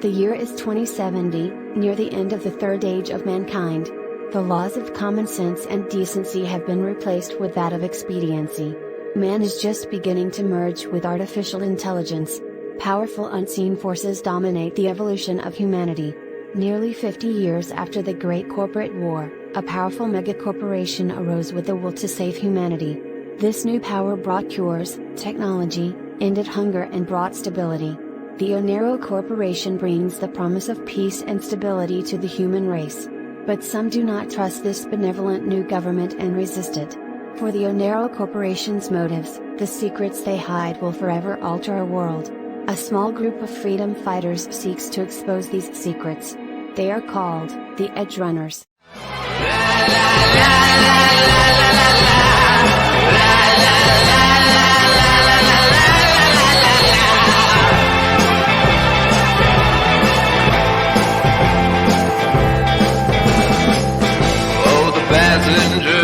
The year is 2070, near the end of the third age of mankind. The laws of common sense and decency have been replaced with that of expediency. Man is just beginning to merge with artificial intelligence. Powerful unseen forces dominate the evolution of humanity. Nearly 50 years after the Great Corporate War, a powerful megacorporation arose with the will to save humanity. This new power brought cures, technology, ended hunger and brought stability. The Onero Corporation brings the promise of peace and stability to the human race. But some do not trust this benevolent new government and resist it. For the Onero Corporation's motives, the secrets they hide will forever alter our world. A small group of freedom fighters seeks to expose these secrets. They are called the Edge Runners. Oh, the passenger,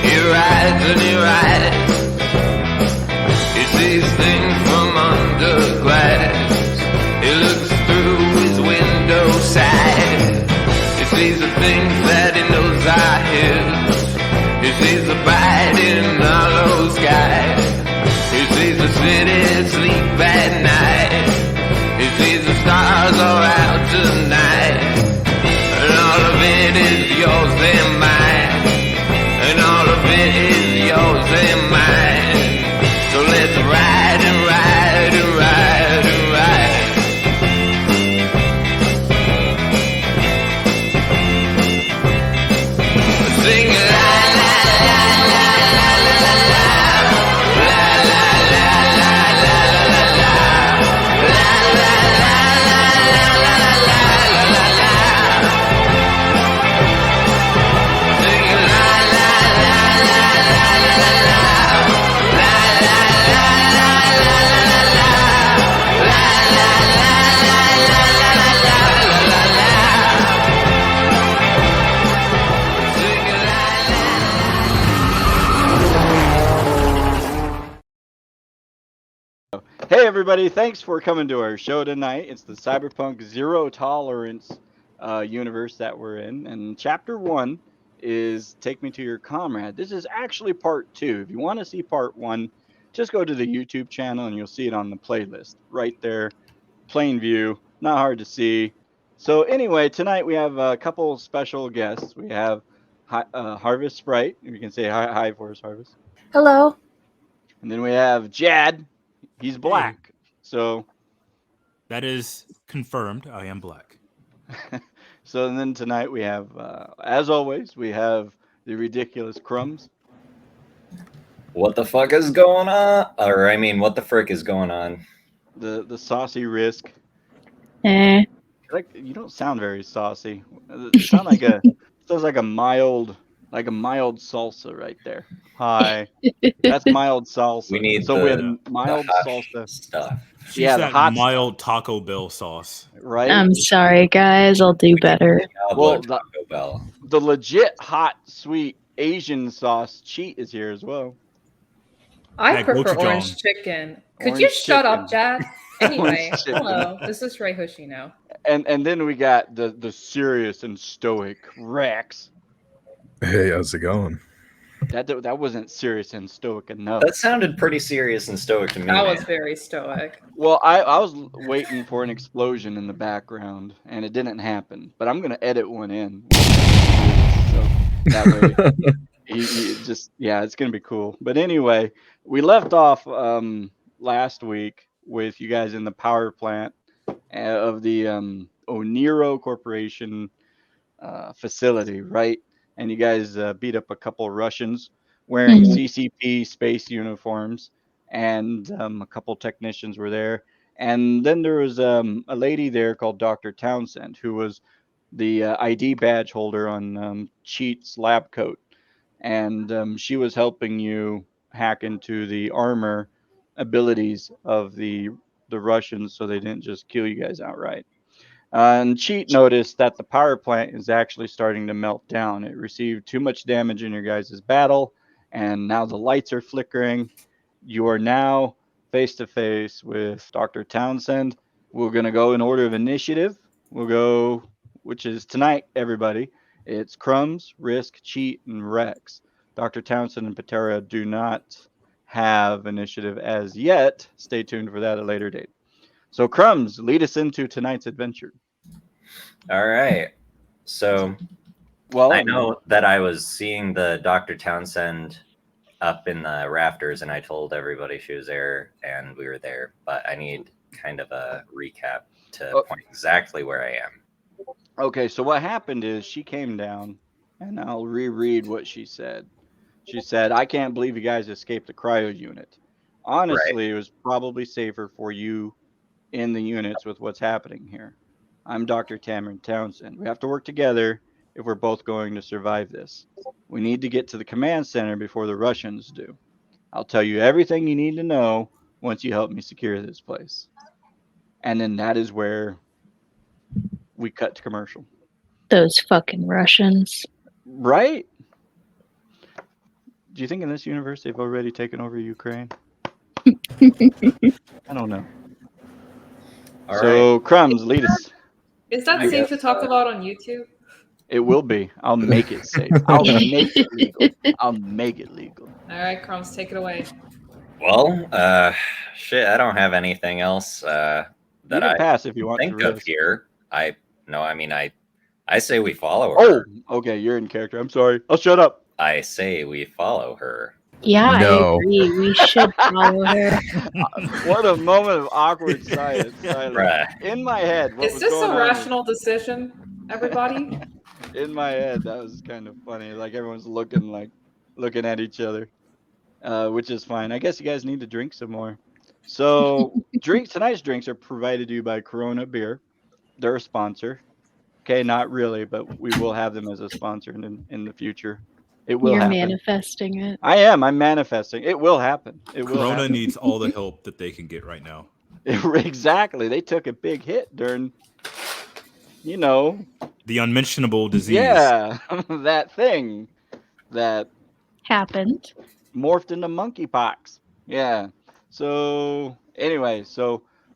he rides and he rides. He sees things from under glass. He looks through his window side. He sees the things that he knows are his. He sees the bright in hollow sky. He sees the city sleep at night. He sees the stars all out tonight. And all of it is yours and mine. And all of it is yours and mine. So let's ride and ride and ride and ride. Sing la la la la la la la la la la la la la la Sing la la la la la Hey everybody, thanks for coming to our show tonight. It's the Cyberpunk Zer0 Tolerance universe that we're in, and chapter 1 is Take Me to Your Comrade. This is actually part 2. If you want to see part 1, just go to the YouTube channel and you'll see it on the playlist right there. Plain view, not hard to see. So anyway, tonight we have a couple special guests. We have Harvest Sprite. You can say hi for us, Harvest. Hello. And then we have Jad. He's black. So that is confirmed. I am black. So then tonight we have, as always, we have the ridiculous Crumbs. What the fuck is going on? Or I mean, what the frick is going on? The saucy Risk. Like you don't sound very saucy. You sound like sounds like a mild salsa right there. Hi, that's mild salsa. We need we have mild salsa stuff. She's that hot mild Taco Bell sauce. Right. I'm sorry, guys. I'll do better. Well, Taco Bell. The legit hot sweet Asian sauce cheat is here as well. I prefer orange chicken. Could you shut up, Jad? Anyway, hello. This is Rei Hino. And then we got the serious and stoic Rex. Hey, how's it going? That wasn't serious and stoic enough. That sounded pretty serious and stoic to me. That was very stoic. Well, I was waiting for an explosion in the background, and it didn't happen. But I'm gonna edit one in, so that way, it's gonna be cool. But anyway, we left off last week with you guys in the power plant of the Onero Corporation facility, right? And you guys beat up a couple Russians wearing CCP space uniforms, and a couple technicians were there. And then there was a lady there called Dr. Townsend, who was the ID badge holder on Cheat's lab coat. And she was helping you hack into the armor abilities of the Russians so they didn't just kill you guys outright. And Cheat noticed that the power plant is actually starting to melt down. It received too much damage in your guys' battle, and now the lights are flickering. You are now face to face with Dr. Townsend We're going to go in order of initiative. We'll go, which is tonight, everybody. It's Crumbs, Risk, Cheat, and Rex. Dr. Townsend and Petera do not have initiative as yet. Stay tuned for that at a later date. So, Crumbs, lead us into tonight's adventure. All right. So, I know that I was seeing the Dr. Townsend up in the rafters, and I told everybody she was there, and we were there. But I need kind of a recap to point exactly where I am. Okay, so what happened is she came down, and I'll reread what she said. She said, I can't believe you guys escaped the cryo unit. Honestly, It was probably safer for you in the units with what's happening here. I'm Dr. Cameron Townsend. We have to work together if we're both going to survive this. We need to get to the command center before the Russians do. I'll tell you everything you need to know once you help me secure this place. And then that is where we cut to commercial. Those fucking Russians. Right? Do you think in this universe they've already taken over Ukraine? I don't know. All right. Crumbs, lead us. Is that safe to talk about on YouTube? It will be. I'll make it safe. I'll make it legal. I'll make it legal. All right, Crumbs, take it away. Well, shit, I don't have anything else that I pass if you want think to of here. I say we follow her. Oh, okay, you're in character. I'm sorry. I'll shut up. I say we follow her. Yeah, I agree. We should follow her. What a moment of awkward silence. In my head. Is this a rational decision, everybody? In my head, that was kind of funny. Like everyone's looking at each other, which is fine. I guess you guys need to drink some more. So tonight's drinks are provided to you by Corona Beer. They're a sponsor. Okay, not really, but we will have them as a sponsor in the future. It will happen. You're manifesting it. I am. I'm manifesting. It will happen. Corona needs all the help that they can get right now. Exactly. They took a big hit during, the unmentionable disease. Yeah, that thing that happened. Morphed into monkeypox. Yeah. So anyway,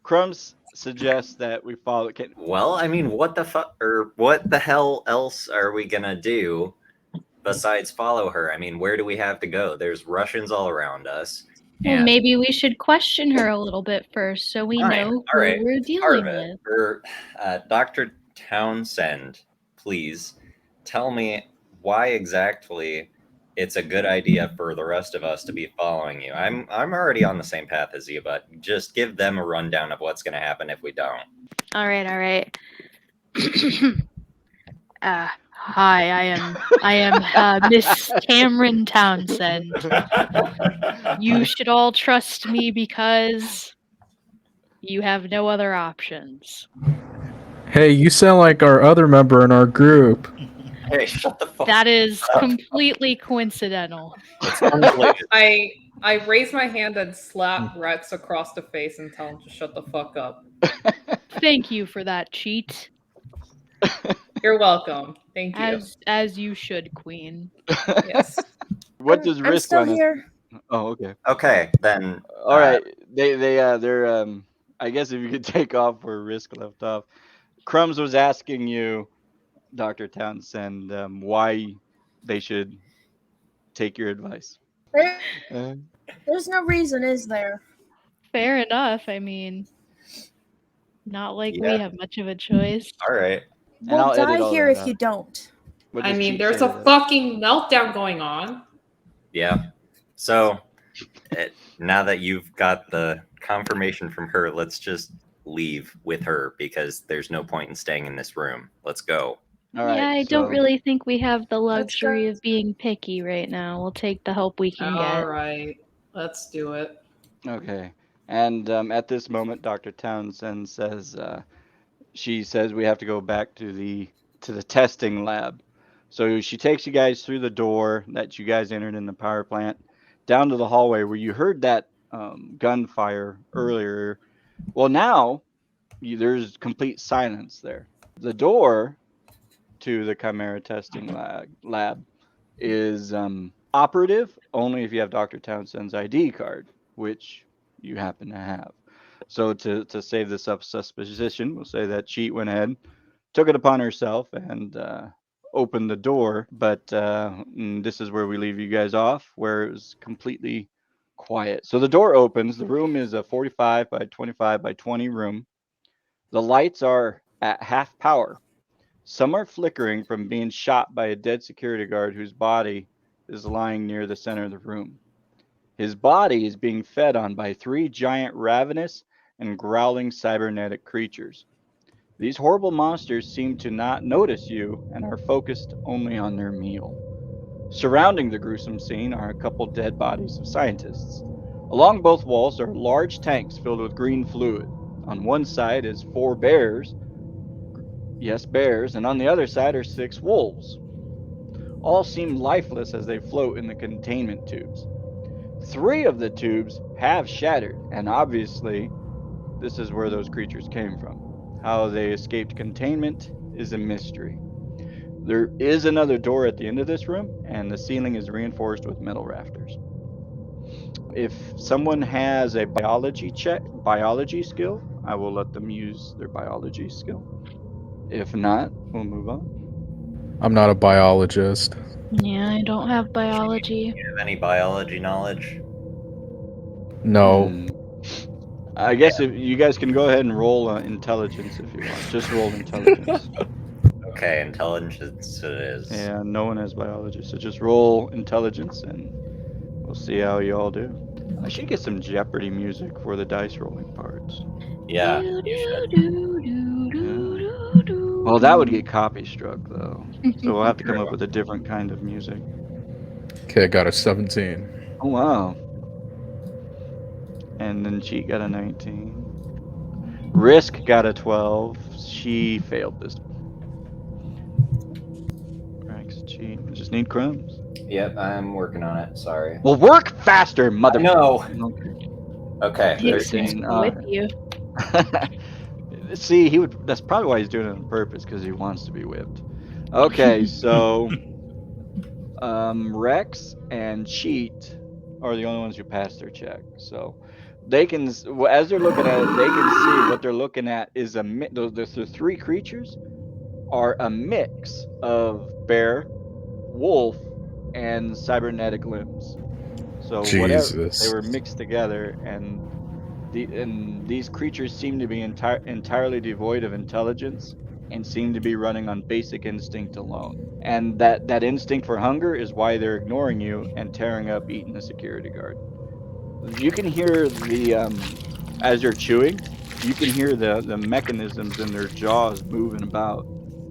Crumbs suggests that we follow. Well, I mean, what the fuck or what the hell else are we gonna do besides follow her? I mean, where do we have to go? There's Russians all around us. Well, maybe we should question her a little bit first, so we know who we're dealing with. Dr. Townsend, please tell me why exactly it's a good idea for the rest of us to be following you. I'm already on the same path as you, but just give them a rundown of what's going to happen if we don't. All right. Hi, I am Miss Cameron Townsend. You should all trust me because you have no other options. Hey, you sound like our other member in our group. Hey, shut the fuck up. That is completely coincidental. I raise my hand and slap Rex across the face and tell him to shut the fuck up. Thank you for that, cheat. You're welcome. Thank you. As you should, Queen. Yes. What does Risk still here. Oh, okay. Okay, then. All right. They're I guess if you could take off where Risk left off. Crumbs was asking you, Dr. Townsend, why they should take your advice. There's no reason, is there? Fair enough. I mean, not like we have much of a choice. All right. We'll die here if you don't. I mean, there's a fucking meltdown going on. Yeah. So, now that you've got the confirmation from her, let's just leave with her because there's no point in staying in this room. Let's go. All right, yeah, I don't really think we have the luxury of being picky right now. We'll take the help we can get. All right. Let's do it. Okay. And at this moment, Dr. Townsend says, she says we have to go back to the testing lab. So she takes you guys through the door that you guys entered in the power plant, down to the hallway where you heard that gunfire earlier. Well, now there's complete silence there. The door to the Chimera testing lab is operative only if you have Dr. Townsend's ID card, which you happen to have. So to save this supposition, we'll say that Cheat went ahead, took it upon herself, and opened the door. But this is where we leave you guys off, where it was completely quiet. So the door opens. The room is a 45 by 25 by 20 room. The lights are at half power. Some are flickering from being shot by a dead security guard whose body is lying near the center of the room. His body is being fed on by 3 giant ravenous and growling cybernetic creatures. These horrible monsters seem to not notice you and are focused only on their meal. Surrounding the gruesome scene are a couple dead bodies of scientists. Along both walls are large tanks filled with green fluid. On one side is 4 bears. Yes, bears. And on the other side are 6 wolves. All seem lifeless as they float in the containment tubes. 3 of the tubes have shattered, and obviously this is where those creatures came from. How they escaped containment is a mystery. There is another door at the end of this room, and the ceiling is reinforced with metal rafters. If someone has a biology skill, I will let them use their biology skill. If not, we'll move on. I'm not a biologist. Yeah, I don't have biology. Do you have any biology knowledge? No. I guess if you guys can go ahead and roll intelligence if you want. Just roll intelligence. Okay, intelligence it is. Yeah, no one has biology, so just roll intelligence and we'll see how you all do. I should get some Jeopardy music for the dice rolling parts. Yeah, you should. Well, that would get copy struck though, so we'll have to come up with a different kind of music. Okay, I got a 17. Oh wow. And then Cheat got a 19. Risk got a 12. She failed this. Rex, Cheat. I just need Crumbs. Yep, I'm working on it. Sorry. Well, work faster, mother. No. Okay. Hixson's with you. See, he would. That's probably why he's doing it on purpose, because he wants to be whipped. Okay, so Rex and Cheat are the only ones who passed their check. So they can, as they're looking at it, they can see what they're looking at is the 3 creatures are a mix of bear, wolf, and cybernetic limbs. So whatever, they were mixed together, and these creatures seem to be entirely devoid of intelligence and seem to be running on basic instinct alone. And that instinct for hunger is why they're ignoring you and tearing up, eating the security guard. You can hear as you're chewing, you can hear the mechanisms in their jaws moving about,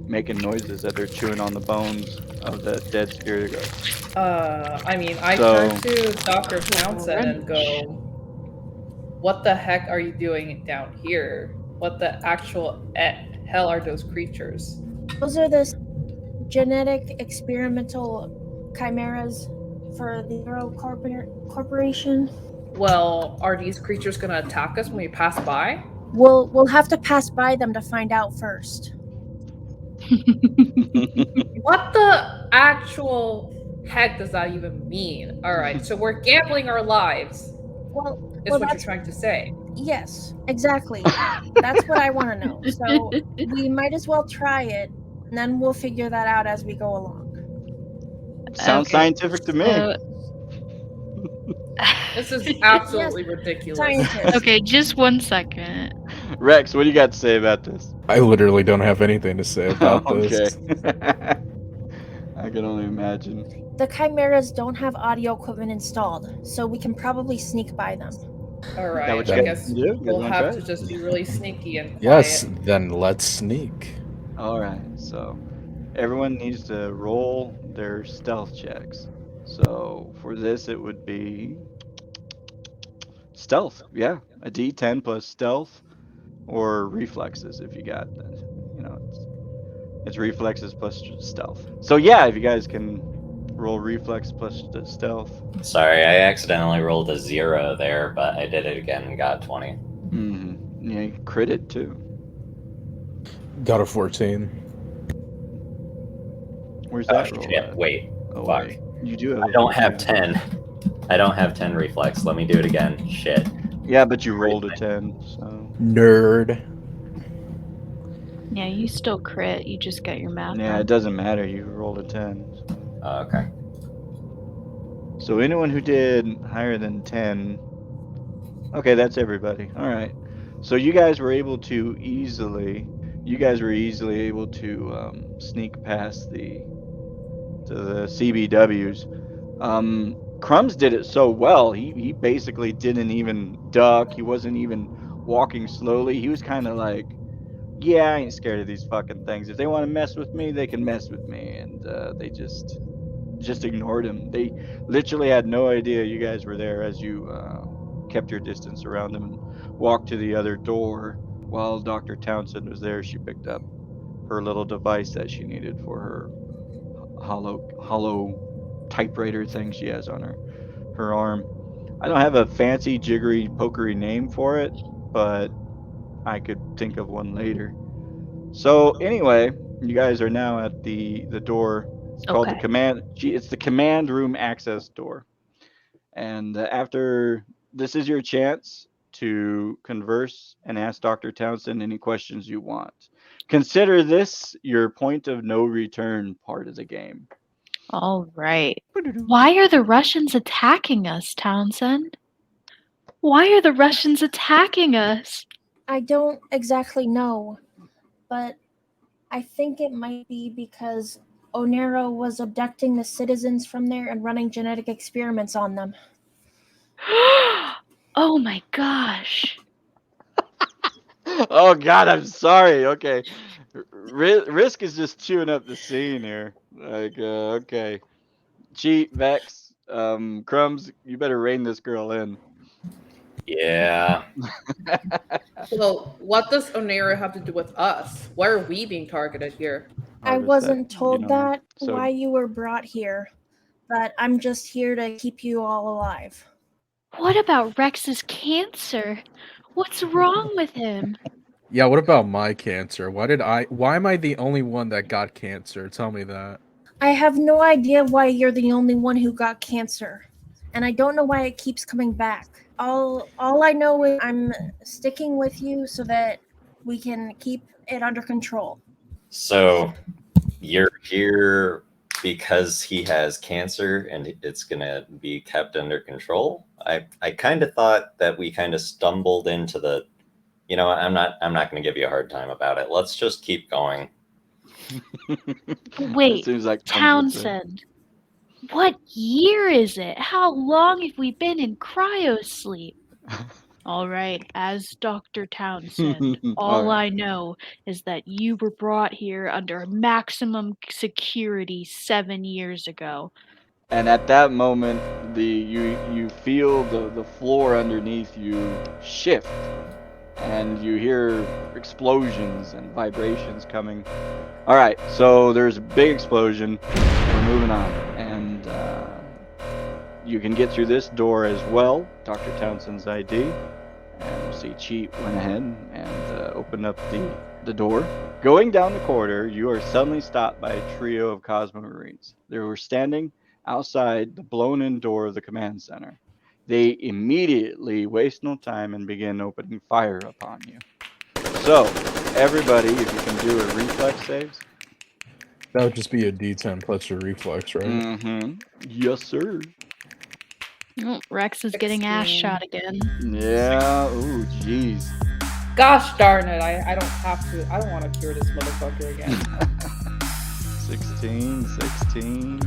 making noises that they're chewing on the bones of the dead security guard. I mean, I turn to Dr. Townsend and go, what the heck are you doing down here? What the actual hell are those creatures? Those are the genetic experimental chimeras for the Zer0 Corporation. Well, are these creatures going to attack us when we pass by? We'll have to pass by them to find out first. What the actual heck does that even mean? All right, so we're gambling our lives. Is what you're trying to say. Yes, exactly. That's what I want to know. So we might as well try it, and then we'll figure that out as we go along. Sounds scientific to me. This is absolutely ridiculous. Scientist. Okay, just 1 second. Rex, what do you got to say about this? I literally don't have anything to say about this. I can only imagine. The chimeras don't have audio equipment installed, so we can probably sneak by them. All right, I guess we'll have to just be really sneaky and quiet. Yes, then let's sneak. All right, so everyone needs to roll their stealth checks. So for this, it would be stealth. Yeah, a D10 plus stealth, or reflexes if you got, it's reflexes plus stealth. So yeah, if you guys can roll reflex plus stealth. Sorry, I accidentally rolled a 0 there, but I did it again and got 20. Mm-hmm. Yeah, you critted too. Got a 14. Where's that roll? Shit, wait. Oh, fuck. wait. You do have. I don't have 10. I don't have 10 reflex. Let me do it again. Shit. Yeah, but you rolled a 10, so. Nerd. Yeah, you still crit. You just got your math Yeah, wrong. it doesn't matter. You rolled a 10. Okay. So anyone who did higher than 10. Okay, that's everybody. All right. So you guys were easily able to sneak past the CBWs. Crumbs did it so well. He basically didn't even duck. He wasn't even walking slowly. He was kind of like, yeah, I ain't scared of these fucking things. If they want to mess with me, they can mess with me. And they just ignored him. They literally had no idea you guys were there as you kept your distance around them and walked to the other door. While Dr. Townsend was there, she picked up her little device that she needed for her hollow typewriter thing she has on her arm. I don't have a fancy jiggery pokery name for it, but I could think of one later. So anyway, you guys are now at the door. It's called the command. It's the command room access door. And after this is your chance to converse and ask Dr. Townsend any questions you want. Consider this your point of no return part of the game. All right. Why are the Russians attacking us, Townsend? Why are the Russians attacking us? I don't exactly know, but I think it might be because Onero was abducting the citizens from there and running genetic experiments on them. Oh my gosh. Oh God, I'm sorry. Okay. Risk is just chewing up the scene here. Like, okay. Cheat, Vex, Crumbs, you better rein this girl in. Yeah. Well, what does Onera have to do with us? Why are we being targeted here? I wasn't told that why you were brought here, but I'm just here to keep you all alive. What about Rex's cancer? What's wrong with him? Yeah, what about my cancer? Why am I the only one that got cancer? Tell me that. I have no idea why you're the only one who got cancer, and I don't know why it keeps coming back. All I know is I'm sticking with you so that we can keep it under control. So you're here because he has cancer and it's gonna be kept under control? I kind of thought that we kind of stumbled into the, you know, I'm not gonna give you a hard time about it. Let's just keep going. Wait, like Townsend, what year is it? How long have we been in cryosleep? All right, as Dr. Townsend, all I know is that you were brought here under maximum security 7 years ago. And at that moment, you feel the floor underneath you shift, and you hear explosions and vibrations coming. All right, so there's a big explosion. We're moving on, and you can get through this door as well. Dr. Townsend's ID, and we'll see Cheat went ahead and opened up the door. Going down the corridor, you are suddenly stopped by a trio of Cosmo Marines. They were standing outside the blown-in door of the command center. They immediately waste no time and begin opening fire upon you. So, everybody, if you can do a reflex saves. That would just be a D10 plus your reflex, right? Mm-hmm. Yes, sir. Oh, Rex is getting ass shot again. Yeah. Ooh, jeez. Gosh darn it! I don't have to. I don't want to cure this motherfucker again. 16.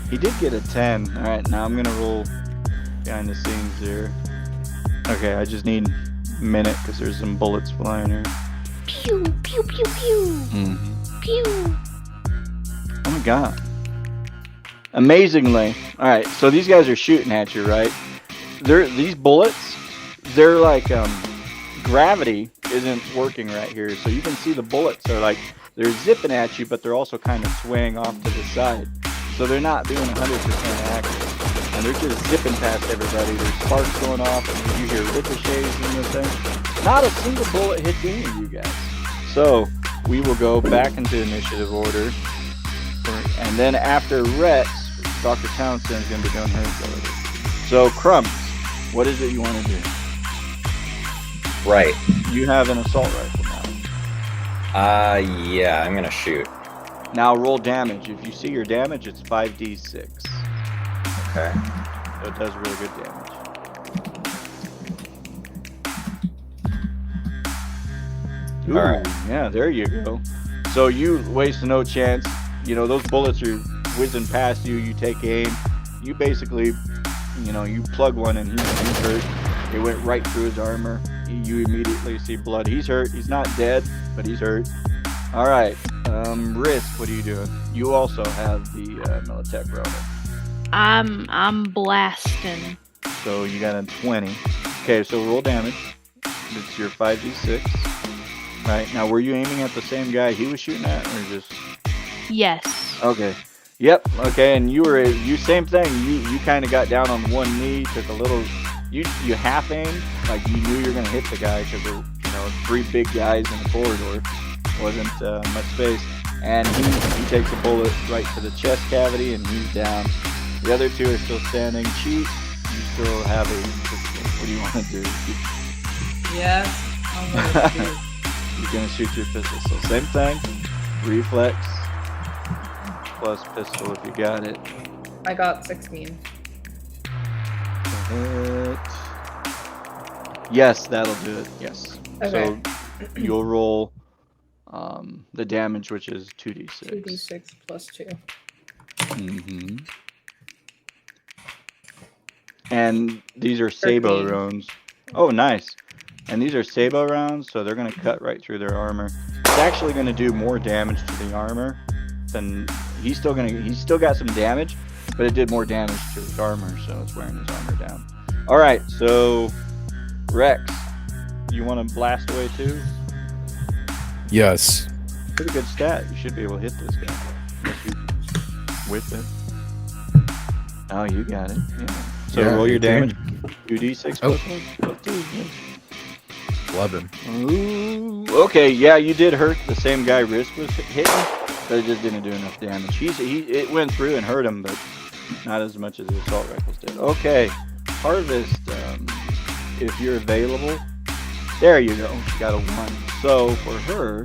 He did get a 10. All right, now I'm gonna roll behind the scenes here. Okay, I just need a minute because there's some bullets flying here. Pew pew pew pew. Mm-hmm. Pew. Oh my god. Amazingly. All right, so these guys are shooting at you, right? These bullets, they're like gravity isn't working right here, so you can see the bullets are like they're zipping at you, but they're also kind of swaying off to the side. So they're not being 100% accurate, and they're just zipping past everybody. There's sparks going off, and you hear ricochets and this thing. Not a single bullet hits any of you guys. So we will go back into initiative order, and then after Rex, Dr. Townsend is going to be doing her ability. So Crumbs, what is it you want to do? Right. You have an assault rifle now. Yeah, I'm gonna shoot. Now roll damage. If you see your damage, it's 5d6. Okay. So it does really good damage. Ooh, all right. Yeah, there you go. So you waste no chance. You know, those bullets are whizzing past you. You take aim. You basically, you know, you plug one and he's hurt. It went right through his armor. You immediately see blood. He's hurt. He's not dead, but he's hurt. All right. Risk, what are you doing? You also have the Militech Rotor. I'm blasting. So you got a 20. Okay, so roll damage. It's your 5d6. Right, now were you aiming at the same guy he was shooting at, or just... Yes. Okay. Yep, okay, and you same thing. You kind of got down on one knee, took a little... You half aimed, like you knew you were going to hit the guy, because there were, you know, 3 big guys in the corridor. Wasn't much space. And he takes a bullet right to the chest cavity, and he's down. The other 2 are still standing. Cheat, you still have a... What do you want to do? Yeah, I'm going to shoot. You're going to shoot your pistol. So same thing. Reflex plus pistol if you got it. I got 16. Hit. Yes, that'll do it. Yes. Okay. So you'll roll the damage, which is 2d6. 2d6 plus 2. Mm-hmm. And these are Sabo rounds. Oh, nice. And these are Sabo rounds, so they're going to cut right through their armor. It's actually going to do more damage to the armor than he's still got some damage, but it did more damage to his armor, so it's wearing his armor down. All right, so Rex, you want to blast away too? Yes. Pretty good stat. You should be able to hit this guy. Unless you whip it. Oh, you got it. Yeah. So Yeah, roll your 18. damage. 2d6 plus 1. 11. Ooh, okay, yeah, you did hurt the same guy Risk was hitting, but it just didn't do enough damage. It went through and hurt him, but not as much as the assault rifles did. Okay, Harvest, if you're available, there you go. She got a 1. So for her,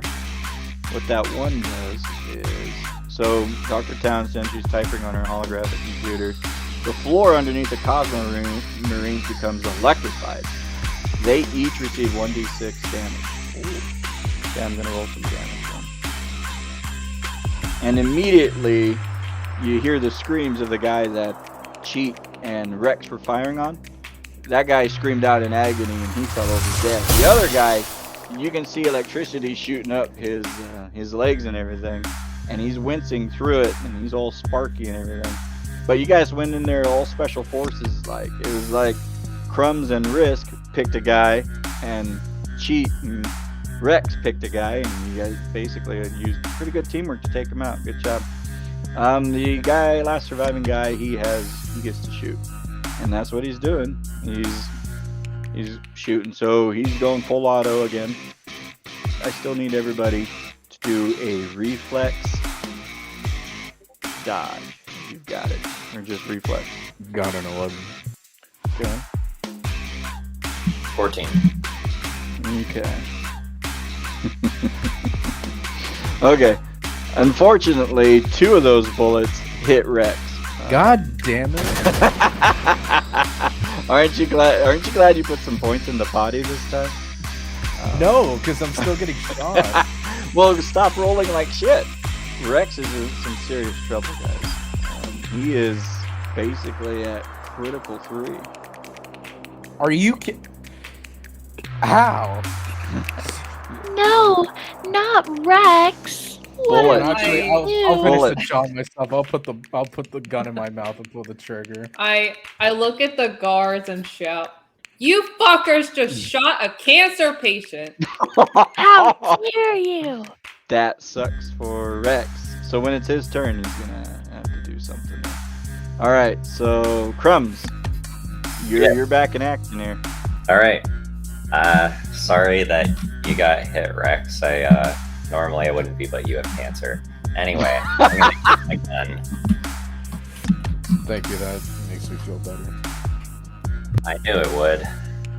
what that 1 does is, so Dr. Townsend, she's typing on her holographic computer. The floor underneath the Cosmo Marines becomes electrified. They each receive 1d6 damage. Ooh. Okay, I'm going to roll some damage then. And immediately, you hear the screams of the guy that Cheat and Rex were firing on. That guy screamed out in agony and he fell over dead. The other guy, you can see electricity shooting up his legs and everything. And he's wincing through it and he's all sparky and everything. But you guys went in there all special forces like. It was like Crumbs and Risk picked a guy, and Cheat and Rex picked a guy, and you guys basically used pretty good teamwork to take him out. Good job. The last surviving guy, he gets to shoot, and that's what he's doing. He's shooting, so he's going full auto again. I still need everybody to do a reflex dodge. You've got it, or just reflex. Got an 11. Okay. 14. Okay. Okay. Unfortunately, 2 of those bullets hit Rex. God damn it! Aren't you glad you put some points in the body this time? No, because I'm still getting shot. Well, stop rolling like shit. Rex is in some serious trouble, guys. He is basically at critical 3. Are you kidding? How? No, not Rex. What Bullet. am I Actually, do? I'll finish Bullet. the shot myself. I'll put the gun in my mouth and pull the trigger. I look at the guards and shout, "You fuckers just shot a cancer patient!" How dare you? That sucks for Rex. So when it's his turn, he's gonna have to do something. All right, so Crumbs, you're back in action here. All right. Sorry that you got hit, Rex. Normally I wouldn't be, but you have cancer. Anyway, I'm gonna get my gun. Thank you. That makes me feel better. I knew it would.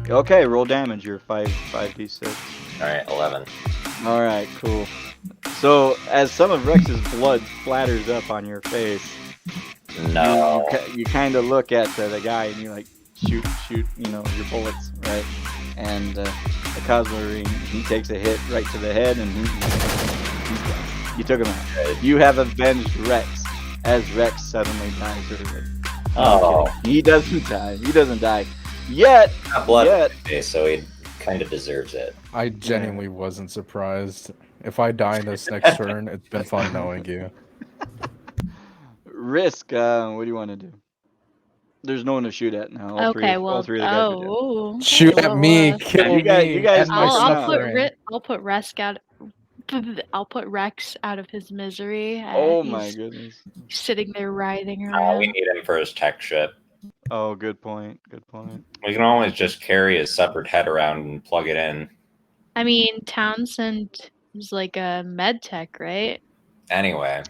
Okay, roll damage. You're 5d6. All right, 11. All right, cool. So as some of Rex's blood splatters up on your face, No. you kind of look at the guy and you like shoot, your bullets, right? And the Cosmo, he takes a hit right to the head, and he's done. You took him out. You have avenged Rex as Rex suddenly dies early. Oh. He doesn't die. He doesn't die yet. Got blood on his face, so he kind of deserves it. I genuinely wasn't surprised. If I die in this next turn, it's been fun knowing you. Risk, what do you want to do? There's no one to shoot at now. All three of the guys are dead. Shoot at me, kill me. You guys I'll put Rex out. I'll put Rex out of his misery. Oh my goodness! Sitting there writhing around. We need him for his tech ship. Oh, good point. Good point. We can always just carry his separate head around and plug it in. I mean, Townsend is like a med tech, right? Anyway,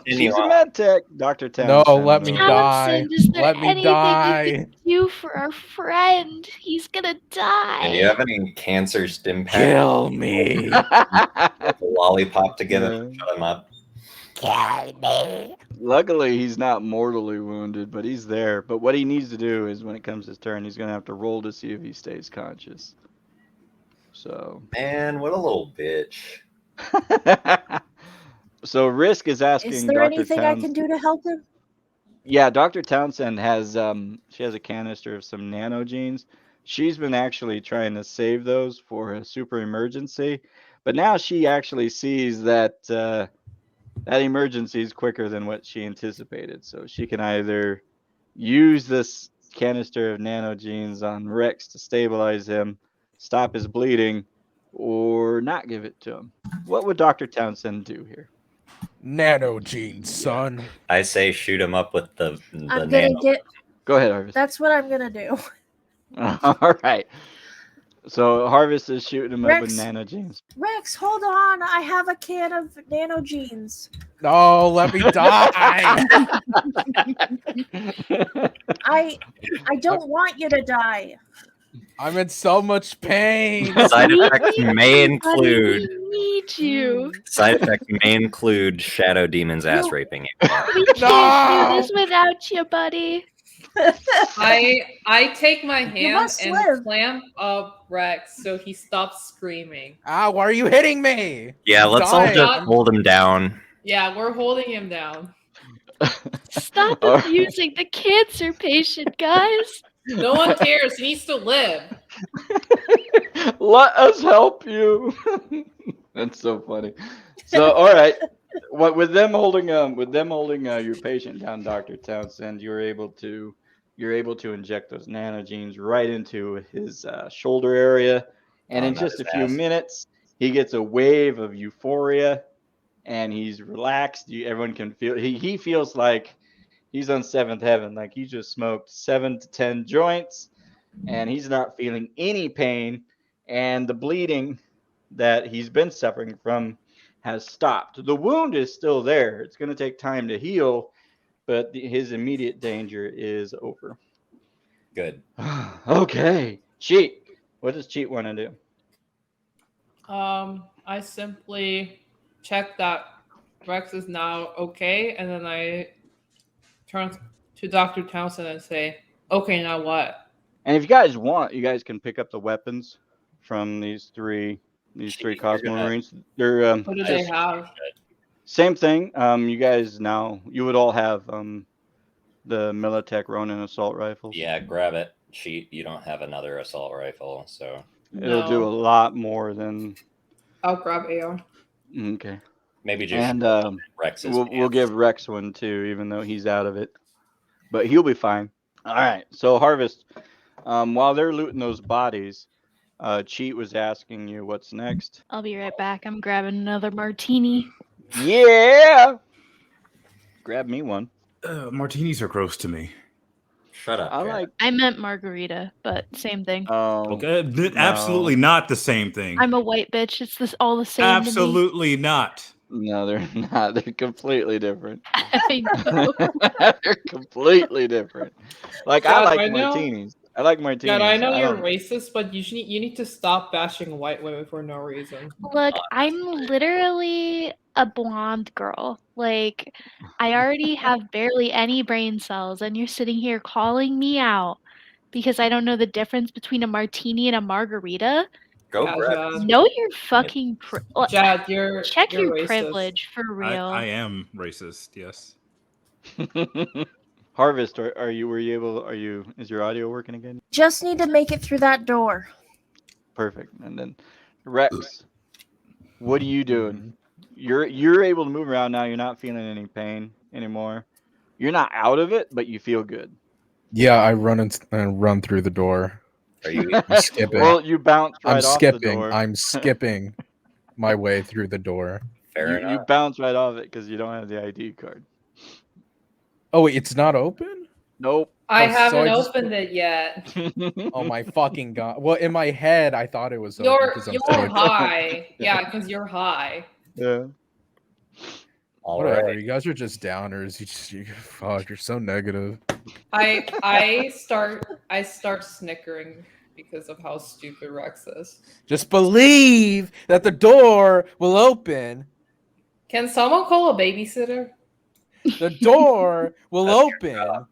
she's a med tech, Dr. Townsend. No, let me die. Let me die. You can do for our friend? He's gonna die. And you have any cancer stim pack? Kill me. A lollipop to get him, shut him up. Kill me. Luckily, he's not mortally wounded, but he's there. But what he needs to do is, when it comes his turn, he's gonna have to roll to see if he stays conscious. So. Man, what a little bitch. So Risk is asking. Is there anything I can do to help him? Yeah, Dr. Townsend has she has a canister of some nanogenes. She's been actually trying to save those for a super emergency, but now she actually sees that that emergency is quicker than what she anticipated. So she can either use this canister of nanogenes on Rex to stabilize him, stop his bleeding, or not give it to him. What would Dr. Townsend do here? Nanogenes, son. I say shoot him up with the I'm nano. gonna get. Go ahead, Harvest. That's what I'm gonna do. All right. So Harvest is shooting him up with Rex. nanogenes. Rex, hold on. I have a can of nanogenes. No, let me die. I don't want you to die. I'm in so much pain. Side effects may include. We need you. Side effects may include shadow demons ass raping you. We can't do this without you, buddy. I take my hand must and live. clamp up Rex so he stops screaming. Ah, why are you hitting me? Yeah, let's all just hold him down. Yeah, we're holding him down. Stop abusing the cancer patient, guys. No one cares. He needs to live. Let us help you. That's so funny. So, all right. What with them holding your patient down, Dr. Townsend, you're able to inject those nanogenes right into his shoulder area, and in just a few minutes, he gets a wave of euphoria, and he's relaxed. Everyone can feel he feels like he's on seventh heaven, like he just smoked 7 to 10 joints, and he's not feeling any pain, and the bleeding that he's been suffering from has stopped. The wound is still there. It's going to take time to heal, but his immediate danger is over. Good. Okay. Cheat. What does Cheat want to do? I simply check that Rex is now okay, and then I turn to Dr. Townsend and say, okay, now what? And if you guys want, you guys can pick up the weapons from these three Cosmo Marines. They're What do they have? Same thing. You guys you would all have the Militech Ronin assault rifles. Yeah, grab it. Cheat. You don't have another assault rifle, so it'll do a lot more than. I'll grab AR. Okay. Maybe just and Rex's. We'll give Rex one too, even though he's out of it, but he'll be fine. All right. So Harvest, while they're looting those bodies, Cheat was asking you what's next. I'll be right back. I'm grabbing another martini. Yeah. Grab me one. Martinis are gross to me. Shut up. I meant margarita, but same thing. Okay, absolutely not the same thing. I'm a white bitch. It's all the same. Absolutely not. No, they're not. They're completely different. I know. They're completely different. Like I like martinis. I like martinis. God, I know you're racist, but you need to stop bashing white women for no reason. Look, I'm literally a blonde girl. Like, I already have barely any brain cells, and you're sitting here calling me out because I don't know the difference between a martini and a margarita? Go, Yeah, Brett. Jad. Know your fucking Jad, check you're your racist. privilege for real. I am racist. Yes. Harvest, are you? Is your audio working again? Just need to make it through that door. Perfect. And then Rex, what are you doing? You're able to move around now. You're not feeling any pain anymore. You're not out of it, but you feel good. Yeah, I run through the door. Are you skipping? Well, you bounce right off the door. I'm skipping my way through the door. Fair enough. You bounce right off it because you don't have the ID card. Oh wait, it's not open? Nope. I haven't opened it yet. Oh my fucking god! Well, in my head, I thought it was open You're because I'm high. Yeah, because you're high. Yeah. Whatever. Right. You guys are just downers. Fuck. You're so negative. I start snickering because of how stupid Rex is. Just believe that the door will open. Can someone call a babysitter? The door will open.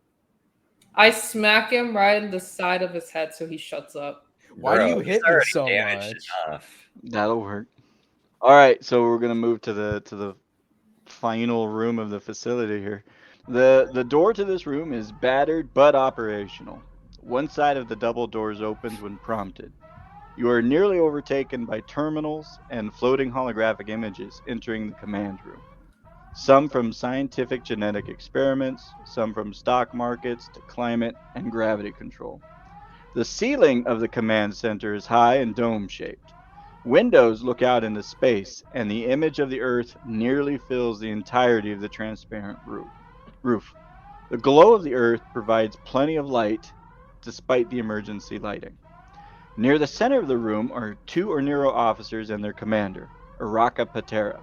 I smack him right in the side of his head so he shuts up. Why do you hit me so much? Enough. That'll work. All right, so we're gonna move to the final room of the facility here. The door to this room is battered but operational. One side of the double doors opens when prompted. You are nearly overtaken by terminals and floating holographic images entering the command room. Some from scientific genetic experiments, some from stock markets to climate and gravity control. The ceiling of the command center is high and dome-shaped. Windows look out into space, and the image of the Earth nearly fills the entirety of the transparent roof. The glow of the Earth provides plenty of light, despite the emergency lighting. Near the center of the room are two Ornero officers and their commander, Commander Petera.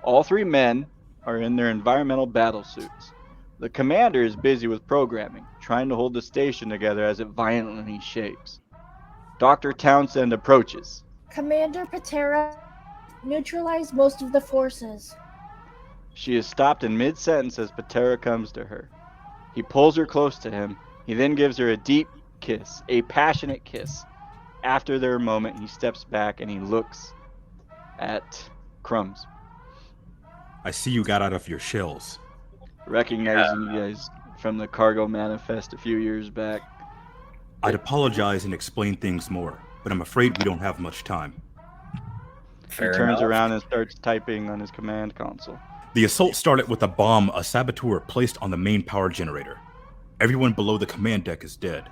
All three men are in their environmental battle suits. The commander is busy with programming, trying to hold the station together as it violently shakes. Dr. Townsend approaches. Commander Petera, neutralize most of the forces. She is stopped in mid-sentence as Petera comes to her. He pulls her close to him. He then gives her a deep kiss, a passionate kiss. After their moment, he steps back and he looks at Crumbs. I see you got out of your shells. Recognizing you guys from the cargo manifest a few years back. I'd apologize and explain things more, but I'm afraid we don't have much time. He turns around and starts typing on his command console. The assault started with a bomb a saboteur placed on the main power generator. Everyone below the command deck is dead.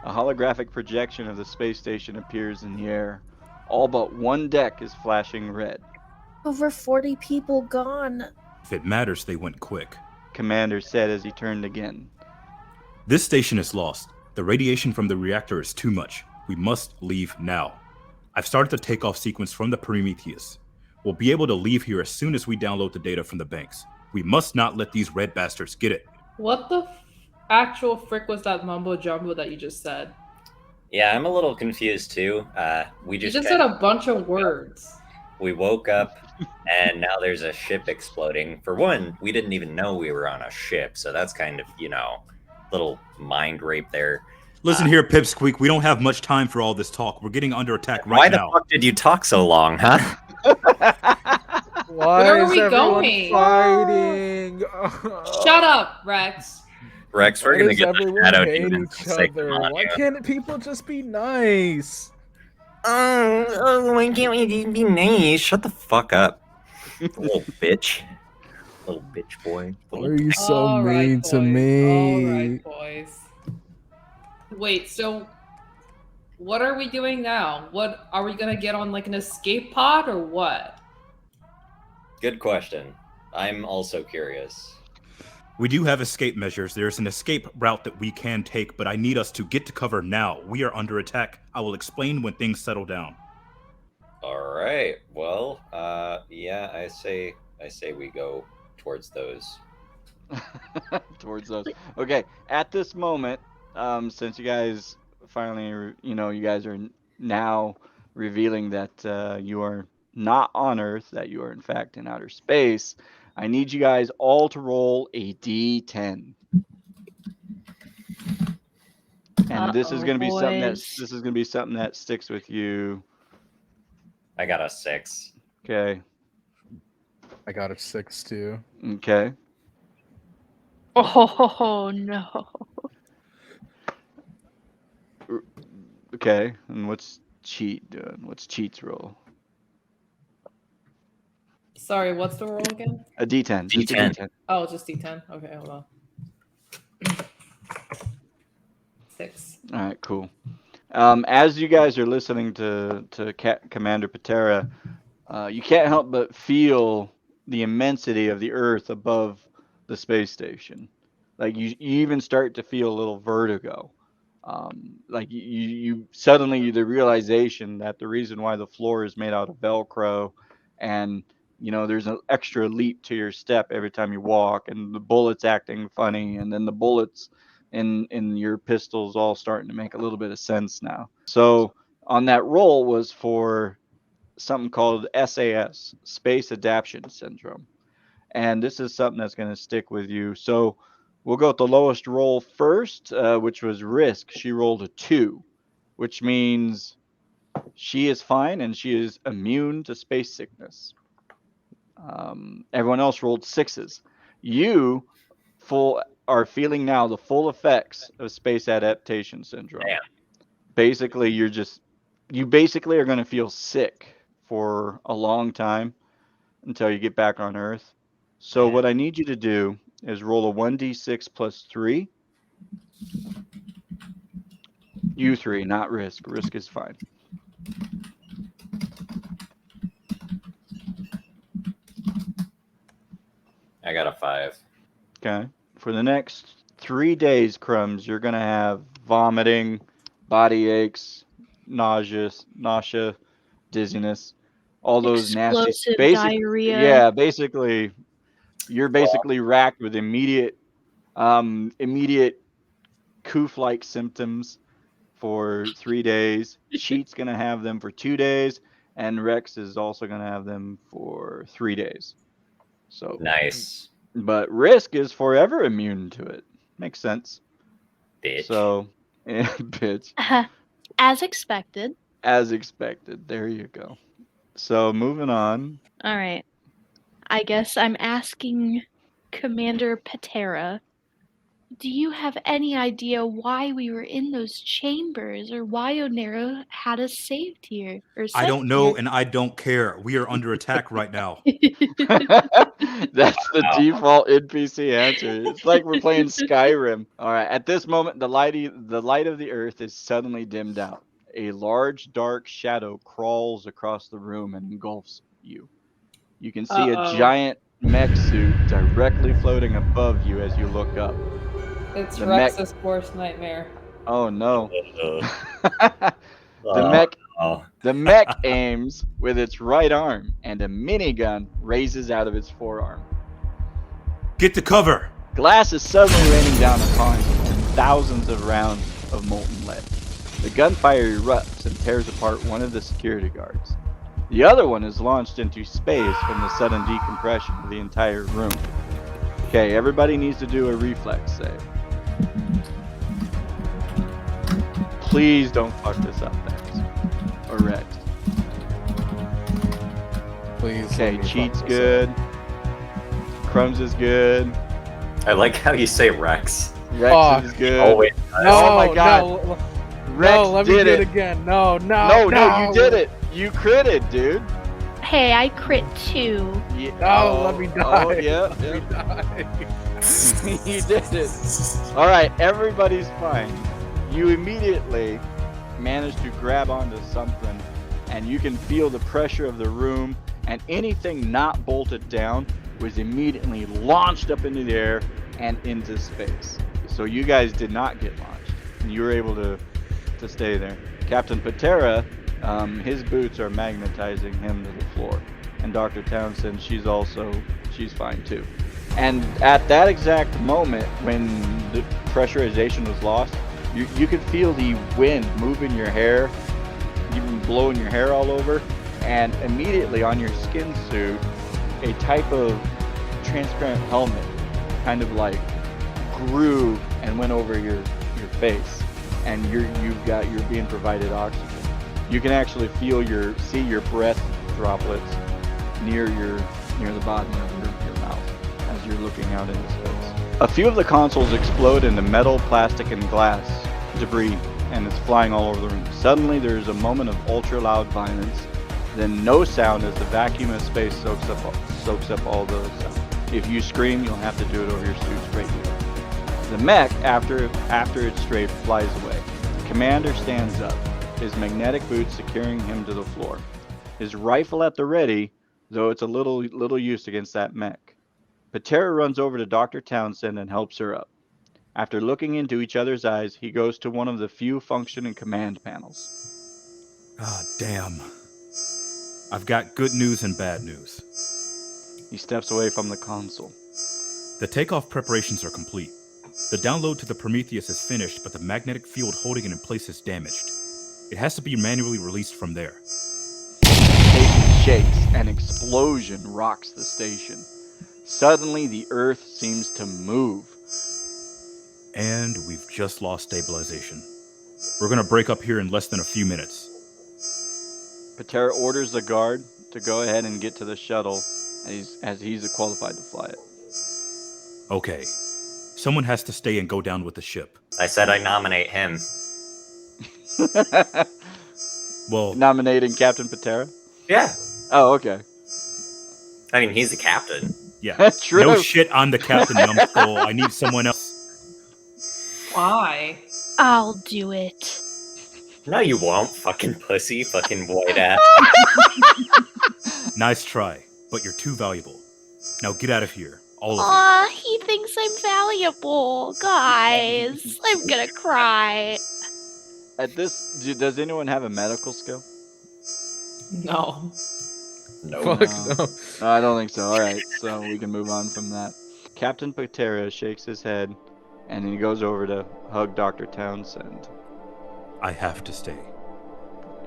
A holographic projection of the space station appears in the air. All but one deck is flashing red. Over 40 people gone. If it matters, they went quick. Commander said as he turned again. This station is lost. The radiation from the reactor is too much. We must leave now. I've started the takeoff sequence from the Prometheus. We'll be able to leave here as soon as we download the data from the banks. We must not let these red bastards get it. What the actual frick was that mumbo jumbo that you just said? Yeah, I'm a little confused too. You just said a bunch of words. We woke up and now there's a ship exploding. For one, we didn't even know we were on a ship, so that's kind of, little mind rape there. Listen here, Pipsqueak, we don't have much time for all this talk. We're getting under attack right now. Why the fuck did you talk so long, huh? Where are we going? Fighting? Shut up, Rex. Rex, we're going to get the shadow hate demons each to say, other? "Come on, Why you." can't people just be nice? Why can't we be nice? Shut the fuck up. Little bitch. Little bitch boy. Why are you so mean to me? Alright, boys. Wait, so what are we doing now? What are we gonna get on, like, an escape pod or what? Good question. I'm also curious. We do have escape measures. There's an escape route that we can take, but I need us to get to cover now. We are under attack. I will explain when things settle down. All right. Well, yeah, I say we go towards those. Towards those. Okay, at this moment, since you guys finally, you guys are now revealing that you are not on Earth, that you are in fact in outer space, I need you guys all to roll a D10. And this is going to be something that sticks with you. I got a 6. Okay. I got a 6 too. Okay. Oh no. Okay. And what's Cheat doing? What's Cheat's roll? Sorry, what's the roll again? A D10. Just a D10. Oh, just D10. Okay, hold on. 6. All right, cool. As you guys are listening to Commander Petera, you can't help but feel the immensity of the Earth above the space station. Like you even start to feel a little vertigo. Like you suddenly the realization that the reason why the floor is made out of Velcro, and there's an extra leap to your step every time you walk, and the bullets acting funny, and then the bullets in your pistols all starting to make a little bit of sense now. So on that roll was for something called SAS, Space Adaptation Syndrome. And this is something that's going to stick with you. So we'll go with the lowest roll first, which was Risk. She rolled a 2, which means she is fine and she is immune to space sickness. Everyone else rolled 6s. You are feeling now the full effects of space adaptation syndrome. Yeah. Basically, you basically are going to feel sick for a long time until you get back on Earth. So what I need you to do is roll a 1d6 plus 3. You 3, not Risk. Risk is fine. I got a 5. Okay. For the next 3 days, Crumbs, you're going to have vomiting, body aches, nausea, dizziness, all those Explosive nasty diarrhea. Yeah, basically, you're basically racked with immediate coof-like symptoms for 3 days. Cheat's going to have them for 2 days, and Rex is also going to have them for 3 days. So nice. But Risk is forever immune to it. Makes sense. Bitch. So, bitch. As expected. As expected. There you go. So, moving on. All right. I guess I'm asking Commander Petera, do you have any idea why we were in those chambers, or why Onero had us saved here? I don't know, and I don't care. We are under attack right now. That's the default NPC answer. It's like we're playing Skyrim. All right. At this moment, the light of the Earth is suddenly dimmed out. A large, dark shadow crawls across the room and engulfs you. You can see a giant mech suit directly floating above you as you look up. It's Rex's worst nightmare. Oh no. The mech aims with its right arm, and a minigun raises out of its forearm. Get to cover! Glass is suddenly raining down upon you, and thousands of rounds of molten lead. The gunfire erupts and tears apart one of the security guards. The other one is launched into space from the sudden decompression of the entire room. Okay, everybody needs to do a reflex save. Please don't fuck this up, Max. Or Rex. Please. Okay, Cheat's good. Crumbs is good. I like how you say Rex. Rex is good. Always. Oh my god. No, Rex let me did do it it again. No, you did it. You critted, dude. Hey, I crit 2. Yeah. Let me die. Oh, yeah. Let me die. You did it. All right, everybody's fine. You immediately manage to grab onto something, and you can feel the pressure of the room, and anything not bolted down was immediately launched up into the air and into space. So you guys did not get launched, and you were able to stay there. Captain Petera, his boots are magnetizing him to the floor, and Dr. Townsend, she's fine too. And at that exact moment, when the pressurization was lost, You can feel the wind moving your hair, even blowing your hair all over, and immediately on your skin suit, a type of transparent helmet kind of like grew and went over your face, and you're being provided oxygen. You can actually see your breath droplets near the bottom of your mouth as you're looking out into space. A few of the consoles explode into metal, plastic, and glass debris, and it's flying all over the room. Suddenly, there's a moment of ultra-loud violence, then no sound as the vacuum of space soaks up all the sound. If you scream, you'll have to do it over your suit's radio. The mech, after its strafe, flies away. The commander stands up, his magnetic boots securing him to the floor. His rifle at the ready, though it's a little use against that mech. Petera runs over to Dr. Townsend and helps her up. After looking into each other's eyes, he goes to one of the few functioning command panels. Ah, damn. I've got good news and bad news. He steps away from the console. The takeoff preparations are complete. The download to the Prometheus is finished, but the magnetic field holding it in place is damaged. It has to be manually released from there. The station shakes. An explosion rocks the station. Suddenly, the Earth seems to move. And we've just lost stabilization. We're gonna break up here in less than a few minutes. Petera orders the guard to go ahead and get to the shuttle, as he's qualified to fly it. Okay. Someone has to stay and go down with the ship. I said I nominate him. Well, nominating Captain Petera? Yeah. Oh, okay. I mean, he's the captain. Yeah. True. No shit on the captain, numbskull. I need someone else. Why? I'll do it. No, you won't, fucking pussy, fucking white ass. Nice try, but you're too valuable. Now get out of here, all of you. Aw, he thinks I'm valuable. Guys, I'm gonna cry. At this, does anyone have a medical skill? No. No. Fuck no. No, I don't think so. All right, so we can move on from that. Captain Petera shakes his head, and he goes over to hug Dr. Townsend. I have to stay.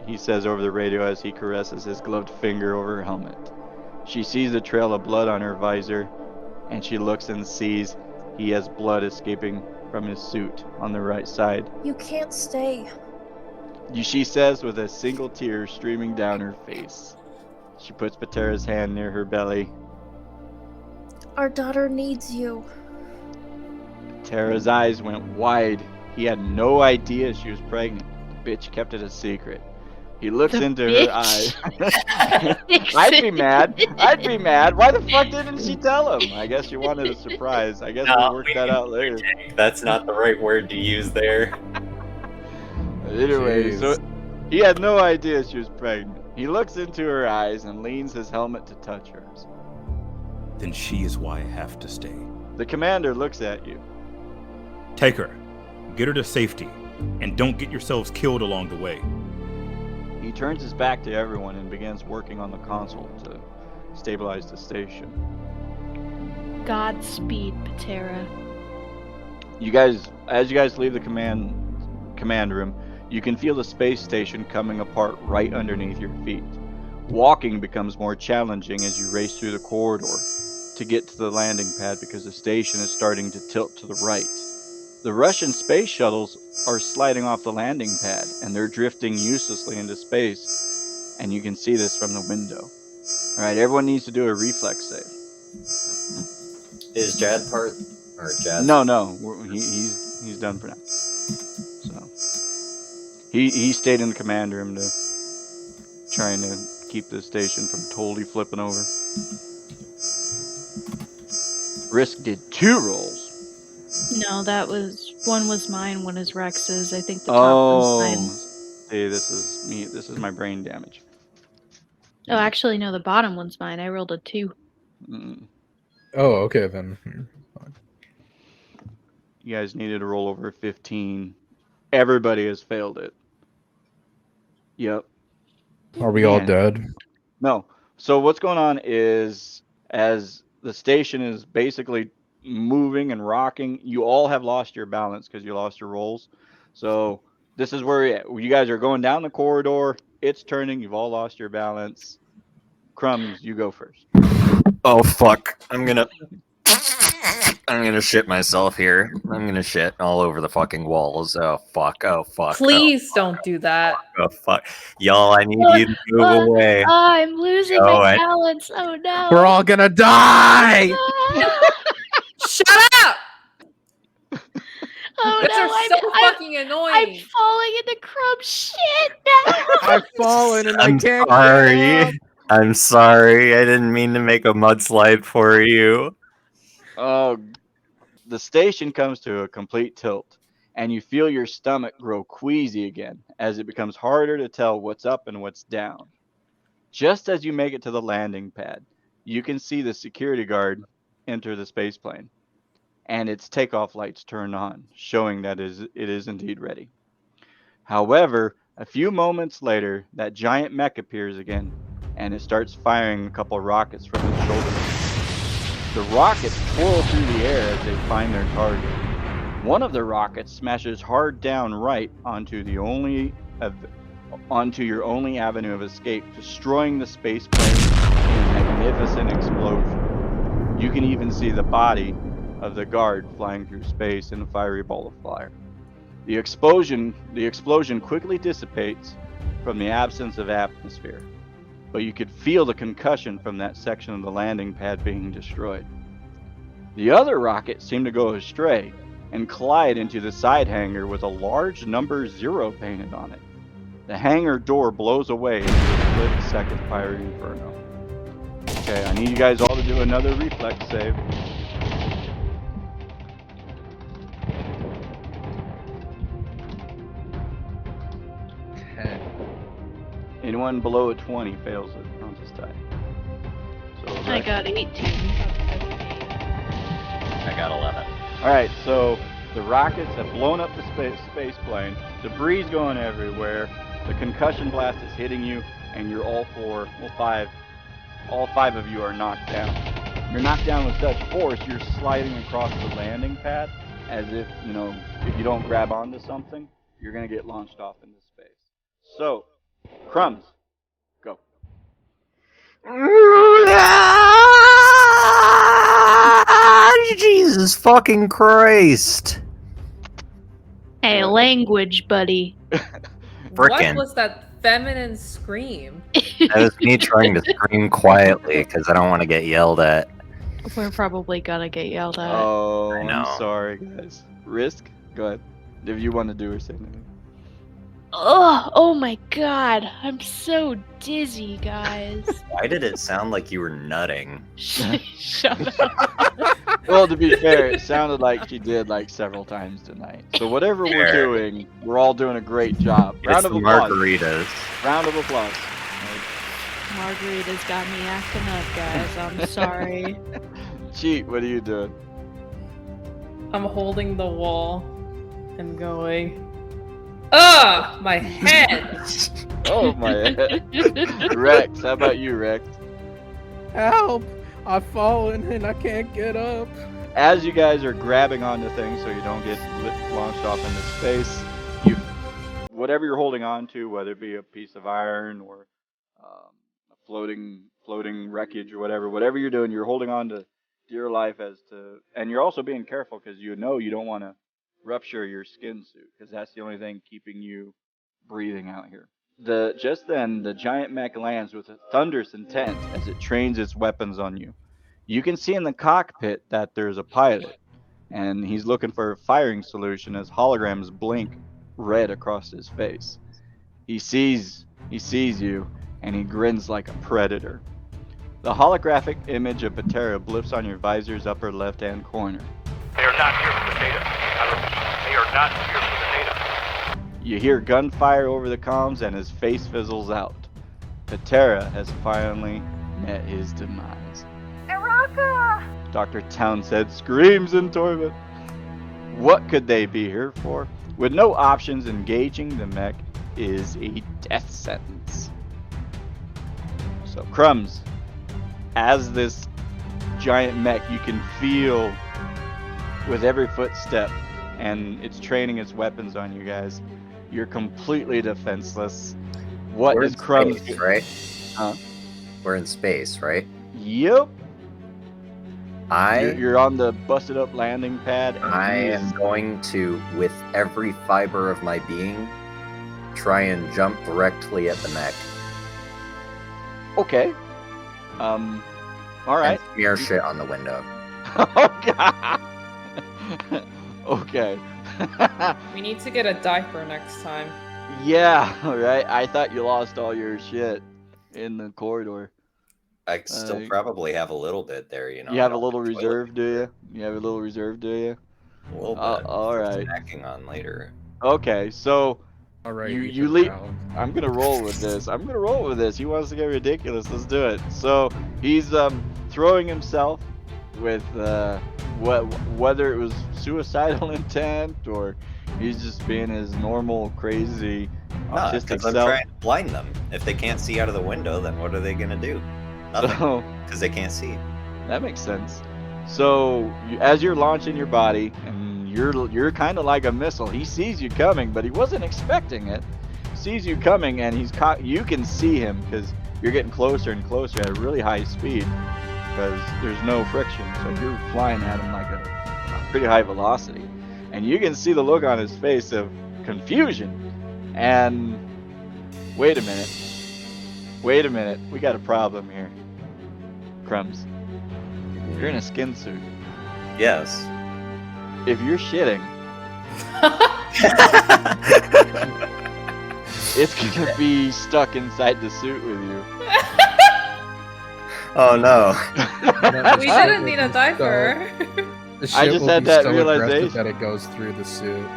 He says over the radio as he caresses his gloved finger over her helmet. She sees a trail of blood on her visor, and she looks and sees he has blood escaping from his suit on the right side. You can't stay. She says with a single tear streaming down her face. She puts Petera's hand near her belly. Our daughter needs you. Petera's eyes went wide. He had no idea she was pregnant. The bitch kept it a secret. He looks into her eyes. I'd be mad. Why the fuck didn't she tell him? I guess she wanted a surprise. I guess we'll work that out later. That's not the right word to use there. Anyway, so he had no idea she was pregnant. He looks into her eyes and leans his helmet to touch hers. Then she is why I have to stay. The commander looks at you. Take her. Get her to safety. And don't get yourselves killed along the way. He turns his back to everyone and begins working on the console to stabilize the station. Godspeed, Petera. As you guys leave the command room, you can feel the space station coming apart right underneath your feet. Walking becomes more challenging as you race through the corridor to get to the landing pad because the station is starting to tilt to the right. The Russian space shuttles are sliding off the landing pad, and they're drifting uselessly into space, and you can see this from the window. Alright, everyone needs to do a reflex save. Is Jad part? Or Jad? No, he's done for now. So he stayed in the command room to trying to keep the station from totally flipping over. Risk did 2 rolls. No, one was mine, one is Rex's. I think the top one's mine. Hey, this is me. This is my brain damage. Oh, actually, no, the bottom one's mine. I rolled a 2. Oh, okay then. You guys needed to roll over 15. Everybody has failed it. Yep. Are we all dead? No. So what's going on is, as the station is basically moving and rocking, you all have lost your balance because you lost your rolls. So this is where you guys are going down the corridor. It's turning. You've all lost your balance. Crumbs, you go first. Oh fuck! I'm gonna shit myself here. I'm gonna shit all over the fucking walls. Oh fuck! Oh fuck! Please don't do that. Oh fuck! Y'all, I need you to move away. I'm losing my balance. Oh no! We're all gonna die. Shut up! Oh These no! are so fucking annoying. I'm falling into Crumbs shit now. I've fallen and I I'm can't sorry. get up. I'm sorry. I didn't mean to make a mudslide for you. Oh, the station comes to a complete tilt, and you feel your stomach grow queasy again as it becomes harder to tell what's up and what's down. Just as you make it to the landing pad, you can see the security guard enter the spaceplane, and its takeoff lights turn on, showing that it is indeed ready. However, a few moments later, that giant mech appears again, and it starts firing a couple rockets from its shoulder. The rockets twirl through the air as they find their target. One of the rockets smashes hard down right onto your only avenue of escape, destroying the space plane in a magnificent explosion. You can even see the body of the guard flying through space in a fiery ball of fire. The explosion quickly dissipates from the absence of atmosphere, but you could feel the concussion from that section of the landing pad being destroyed. The other rocket seemed to go astray and collide into the side hangar with a large number 0 painted on it. The hangar door blows away into a split-second fiery inferno. Okay, I need you guys all to do another reflex save. Anyone below a 20 fails it on this die. So I got 18. I got 11. Alright, so the rockets have blown up the space plane, debris going everywhere, the concussion blast is hitting you, and you're all five of you are knocked down. You're knocked down with such force, you're sliding across the landing pad as if, if you don't grab onto something, you're going to get launched off into space. So, Crumbs, go. Jesus fucking Christ. Hey, language, buddy. Frickin'. What was that feminine scream? That was me trying to scream quietly because I don't want to get yelled at. We're probably gonna get yelled at. Oh, I know. I'm sorry, guys. Risk? Go ahead. If you want to do or say anything. Oh my god. I'm so dizzy, guys. Why did it sound like you were nutting? Shut up. Well, to be fair, it sounded like she did several times tonight. So whatever we're doing, we're all doing a great job. Round of applause. Margaritas. Round of applause. Margarita's got me acting up, guys. I'm sorry. Cheat, what are you doing? I'm holding the wall and going, ugh, my head! Oh, my head. Rex, how about you, Rex? Help! I've fallen and I can't get up. As you guys are grabbing onto things so you don't get launched off into space, whatever you're holding on to, whether it be a piece of iron or a floating wreckage or whatever you're doing, you're holding on to dear life and you're also being careful because you don't want to rupture your skin suit because that's the only thing keeping you breathing out here. Just then, the giant mech lands with a thunderous intent as it trains its weapons on you. You can see in the cockpit that there's a pilot, and he's looking for a firing solution as holograms blink red across his face. He sees you, and he grins like a predator. The holographic image of Petera blips on your visor's upper left-hand corner. They are not here for the data. I repeat, they are not here for the data. You hear gunfire over the comms and his face fizzles out. Petera has finally met his demise. Araka! Dr. Townsend screams in torment. What could they be here for? With no options, engaging the mech is a death sentence. So Crumbs, as this giant mech, you can feel with every footstep and it's training its weapons on you guys. You're completely defenseless. What We're is in Crumbs? space, right? Huh? We're in space, right? Yep. You're on the busted up landing pad. And I am going to, with every fiber of my being, try and jump directly at the mech. Okay. All right. And smear shit on the window. Oh god. Okay. We need to get a diaper next time. Yeah, right. I thought you lost all your shit in the corridor. I still probably have a little bit there, you know. You have a little reserve, do you? You have a little reserve, do you? A little bit. All right. Snacking on later. Okay, so All right. you leave. I'm gonna roll with this. He wants to get ridiculous. Let's do it. So he's throwing himself with whether it was suicidal intent or he's just being his normal crazy autistic because I'm self. trying to blind them. If they can't see out of the window, then what are they gonna do? Nothing, because they can't see. That makes sense. So as you're launching your body, and you're kind of like a missile. He sees you coming, but he wasn't expecting it. Sees you coming, and he's caught. You can see him because you're getting closer and closer at a really high speed because there's no friction. So you're flying at him like a pretty high velocity, and you can see the look on his face of confusion. And wait a minute, we got a problem here. Crumbs, you're in a skin suit. Yes. If you're shitting, it's gonna be stuck inside the suit with you. Oh no. We didn't need a diaper. I just had that realization that it goes through the suit.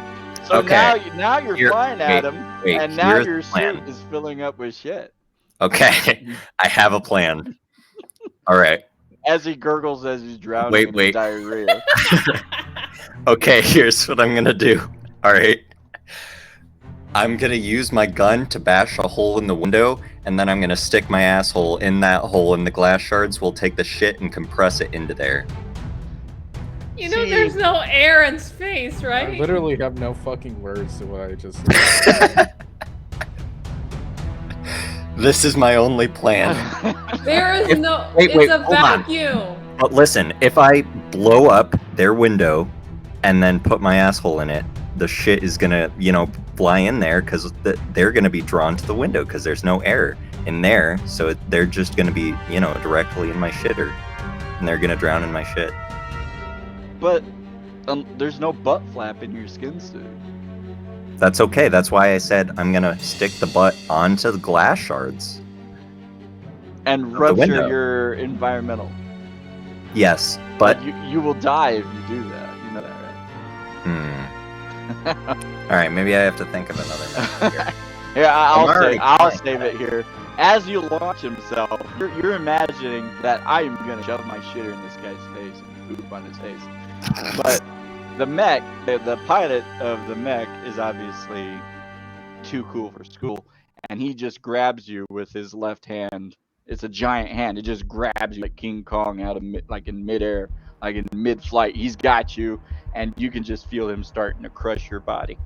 So okay. now you're flying at him, and now your plan. suit is filling up with shit. Okay, I have a plan. All right. As he gurgles as he's drowning in diarrhea. Okay, here's what I'm gonna do. All right. I'm gonna use my gun to bash a hole in the window, and then I'm gonna stick my asshole in that hole, and the glass shards will take the shit and compress it into there. You know, there's no air in space, right? I literally have no fucking words to what I just said. This is my only plan. There is it's a vacuum. But listen, if I blow up their window and then put my asshole in it, the shit is gonna, fly in there because they're gonna be drawn to the window because there's no air in there. So they're just gonna be, directly in my shitter, and they're gonna drown in my shit. But there's no butt flap in your skin suit. That's okay. That's why I said I'm gonna stick the butt onto the glass shards. And rupture your environmental. Yes, but you will die if you do that. You know that, right? All right, maybe I have to think of another method here. Here, I'll save it here. As you launch himself, you're imagining that I am gonna shove my shitter in this guy's face and poop on his face. But the mech, the pilot of the mech is obviously too cool for school, and he just grabs you with his left hand. It's a giant hand. It just grabs you like King Kong out of like in midair, like in mid-flight. He's got you, and you can just feel him starting to crush your body.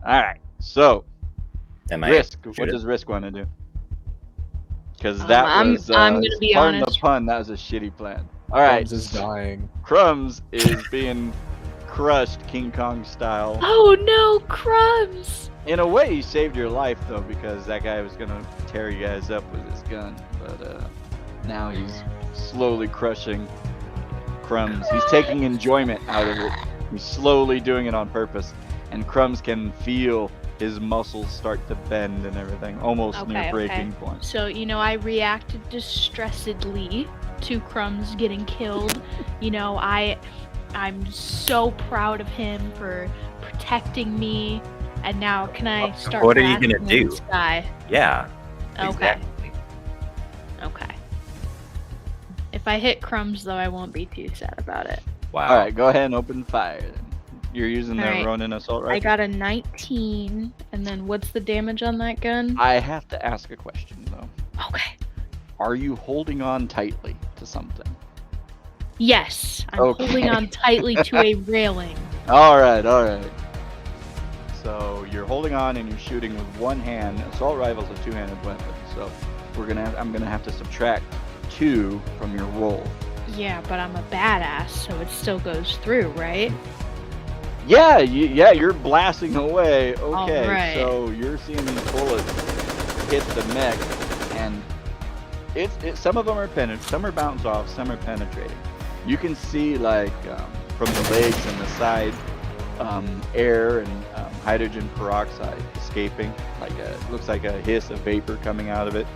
All right, so Risk. What does Risk want to do? Because that was I'm gonna be pardon honest. the pun. That was a shitty plan. All right, Crumbs is dying. Crumbs is being crushed King Kong style. Oh no, Crumbs! In a way, he saved your life though, because that guy was gonna tear you guys up with his gun. But now he's slowly crushing Crumbs. He's taking enjoyment out of it. He's slowly doing it on purpose, and Crumbs can feel his muscles start to bend and everything, almost near breaking point. So I reacted distressedly to Crumbs getting killed. I'm so proud of him for protecting me. And now, can I start? What are you gonna do? Sky? Yeah. Okay. Exactly. Okay. If I hit Crumbs, though, I won't be too sad about it. Wow. All right, go ahead and open fire. Then. You're using the Ronin assault rifle. I got a 19, and then what's the damage on that gun? I have to ask a question though. Okay. Are you holding on tightly to something? Yes, I'm holding on tightly to a railing. All right. So you're holding on and you're shooting with one hand. Assault rifle's a two-handed weapon, so I'm gonna have to subtract 2 from your roll. Yeah, but I'm a badass, so it still goes through, right? Yeah, you're blasting away. Okay, All right. so you're seeing these bullets hit the mech, and some of them are penetrating, some are bounce off, some are penetrating. You can see like from the legs and the side, air and hydrogen peroxide escaping. Looks like a hiss of vapor coming out of it.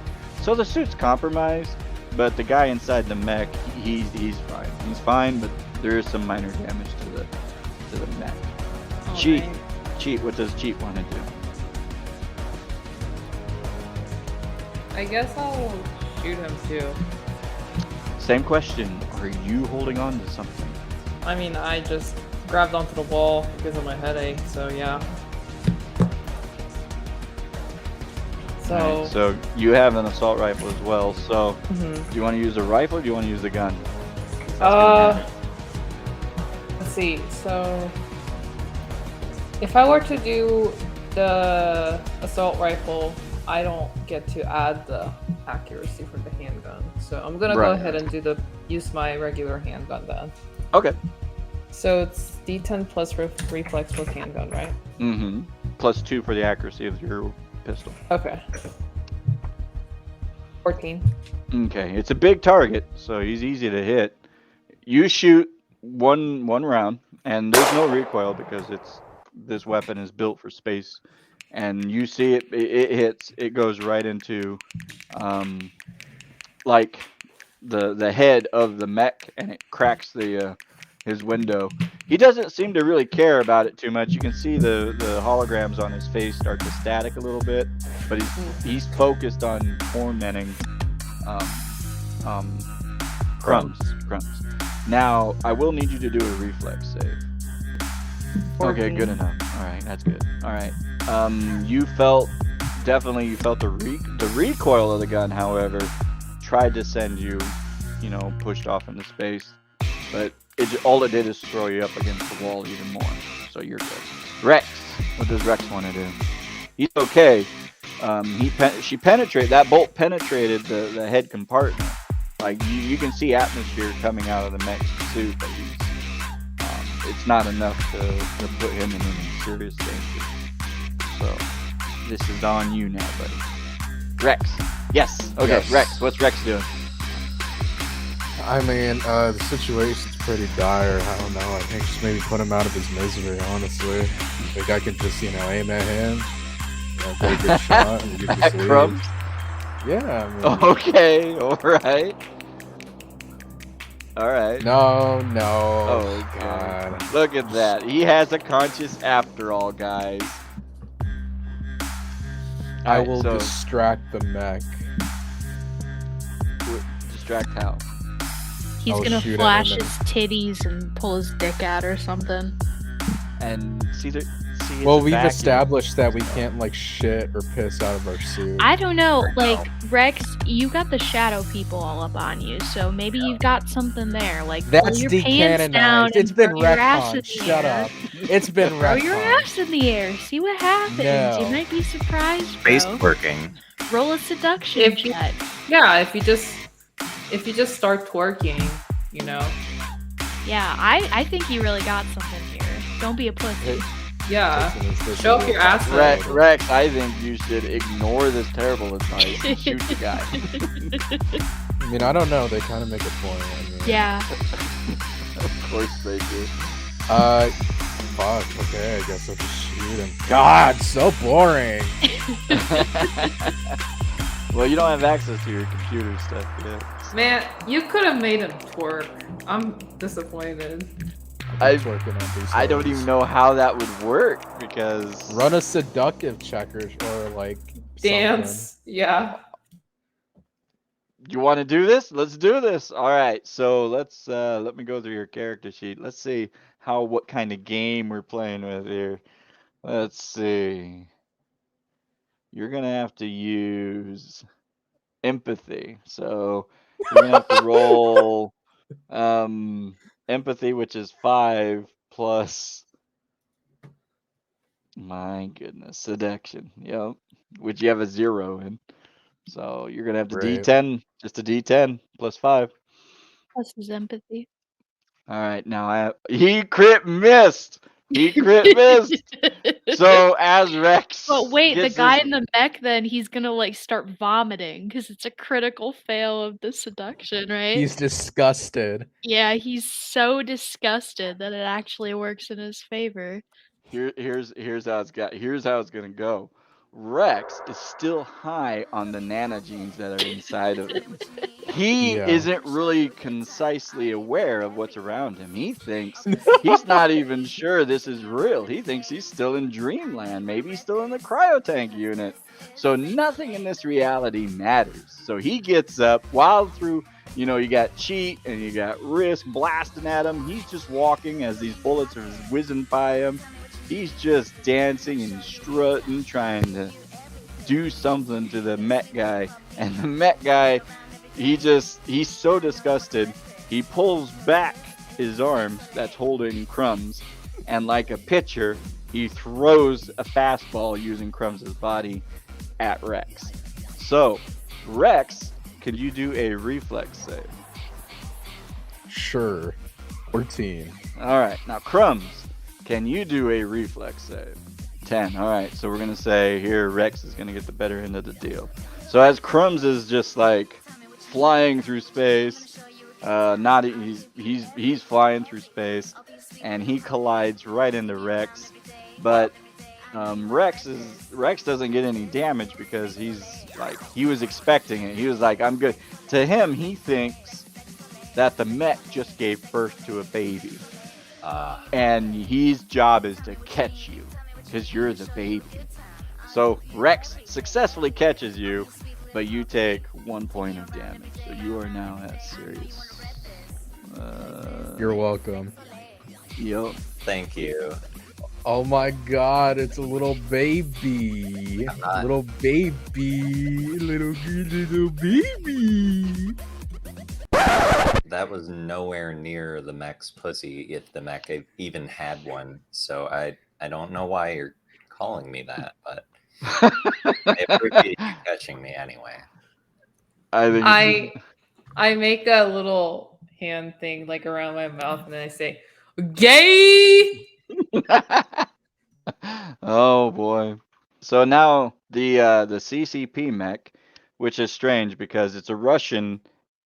So the suit's compromised, but the guy inside the mech, he's fine. He's fine, but there is some minor damage to the mech. Cheat. What does Cheat want to do? I guess I'll shoot him too. Same question. Are you holding on to something? I mean, I just grabbed onto the wall because of my headache, so yeah. Right, so you have an assault rifle as well. So do you want to use a rifle or do you want to use a gun? Let's see. So if I were to do the assault rifle, I don't get to add the accuracy for the handgun. So I'm gonna go ahead and use my regular handgun then. Okay. So it's D10 plus reflex with handgun, right? Mm-hmm. Plus 2 for the accuracy of your pistol. Okay. 14. Okay, it's a big target, so he's easy to hit. You shoot one round, and there's no recoil because this weapon is built for space. And you see it hits. It goes right into, like the head of the mech, and it cracks his window. He doesn't seem to really care about it too much. You can see the holograms on his face start to static a little bit, but he's focused on tormenting Crumbs. Now, I will need you to do a reflex save. 14. Okay, good enough. All right, that's good. All right. You felt the recoil of the gun, however, tried to send you, pushed off into space, but all it did is throw you up against the wall even more. So you're good. Rex, what does Rex want to do? He's okay. That bolt penetrated the head compartment. Like you can see atmosphere coming out of the mech's suit, but it's not enough to put him in any serious danger. So this is on you now, buddy. Rex. Yes. Okay, yes. Rex. What's Rex doing? I mean, the situation's pretty dire. I don't know. I think just maybe put him out of his misery, honestly. I think I could just, aim at him. Take a good shot and you just leave. Crumbs? Yeah. I mean, okay. All right. All right. No. Oh, God. Look at that. He has a conscience after all, guys. I will distract the mech. Distract how? He's gonna flash his titties and pull his dick out or something. And well, we've established that we can't shit or piss out of our suit. I don't know, Rex, you got the shadow people all up on you, so maybe you've got something there. That's pull your pants down. It's been retconned. Shut up. It's been retconned. Throw your ass in the air. See what happens. No. You might be surprised, bro. Face working. Roll a seduction check. Yeah, if you just start twerking, Yeah, I think you really got something here. Don't be a pussy. Yeah. Show up your ass. Rex, I think you should ignore this terrible advice and shoot the guy. I mean, I don't know. They kind of make a point. Yeah. Of course they do. Fuck. Okay, I guess I'll just shoot him. God, so boring. Well, you don't have access to your computer stuff yet. Man, you could have made him twerk. I'm disappointed. I don't even know how that would work because run a seductive checker or dance. Something. Yeah. You want to do this? Let's do this. All right. So let's let me go through your character sheet. Let's see what kind of game we're playing with here. Let's see. You're gonna have to use empathy. So you're gonna have to roll empathy, which is 5 plus My goodness, seduction. Yep. Which you have a 0 in. So you're gonna have to Right. D10, just a D10 plus 5. Plus his empathy. All right, now he crit missed. He crit missed. So as Rex. But wait, the gets guy his- in the mech, then he's gonna like start vomiting because it's a critical fail of the seduction, right? He's disgusted. Yeah, he's so disgusted that it actually works in his favor. Here's how it's gonna go. Rex is still high on the nanogenes that are inside of him. He Yeah. isn't really concisely aware of what's around him. He thinks he's not even sure this is real. He thinks he's still in dreamland. Maybe he's still in the cryotank unit. So nothing in this reality matters. So he gets up while through, you got Cheat and you got Risk blasting at him. He's just walking as these bullets are whizzing by him. He's just dancing and strutting, trying to do something to the mech guy. And the mech guy, he's so disgusted, he pulls back his arm that's holding Crumbs, and like a pitcher, he throws a fastball using Crumbs' body at Rex. So, Rex, could you do a reflex save? Sure. 14. Alright, now Crumbs, can you do a reflex save? 10. Alright, so we're going to say here Rex is going to get the better end of the deal. So as Crumbs is just like flying through space, he's flying through space, and he collides right into Rex. But Rex doesn't get any damage because he was expecting it. He was like, I'm good. To him, he thinks that the mech just gave birth to a baby. And his job is to catch you because you're the baby. So Rex successfully catches you, but you take 1 point of damage. So you are now at serious. You're welcome. Yup. Thank you. Oh my god, it's a little baby. Little baby. Little baby. That was nowhere near the mech's pussy, if the mech even had one. So I don't know why you're calling me that, but it appreciate you catching me anyway. I make a little hand thing like around my mouth, and then I say, "Gay." Oh boy. So now the CCP mech, which is strange because it's a Russian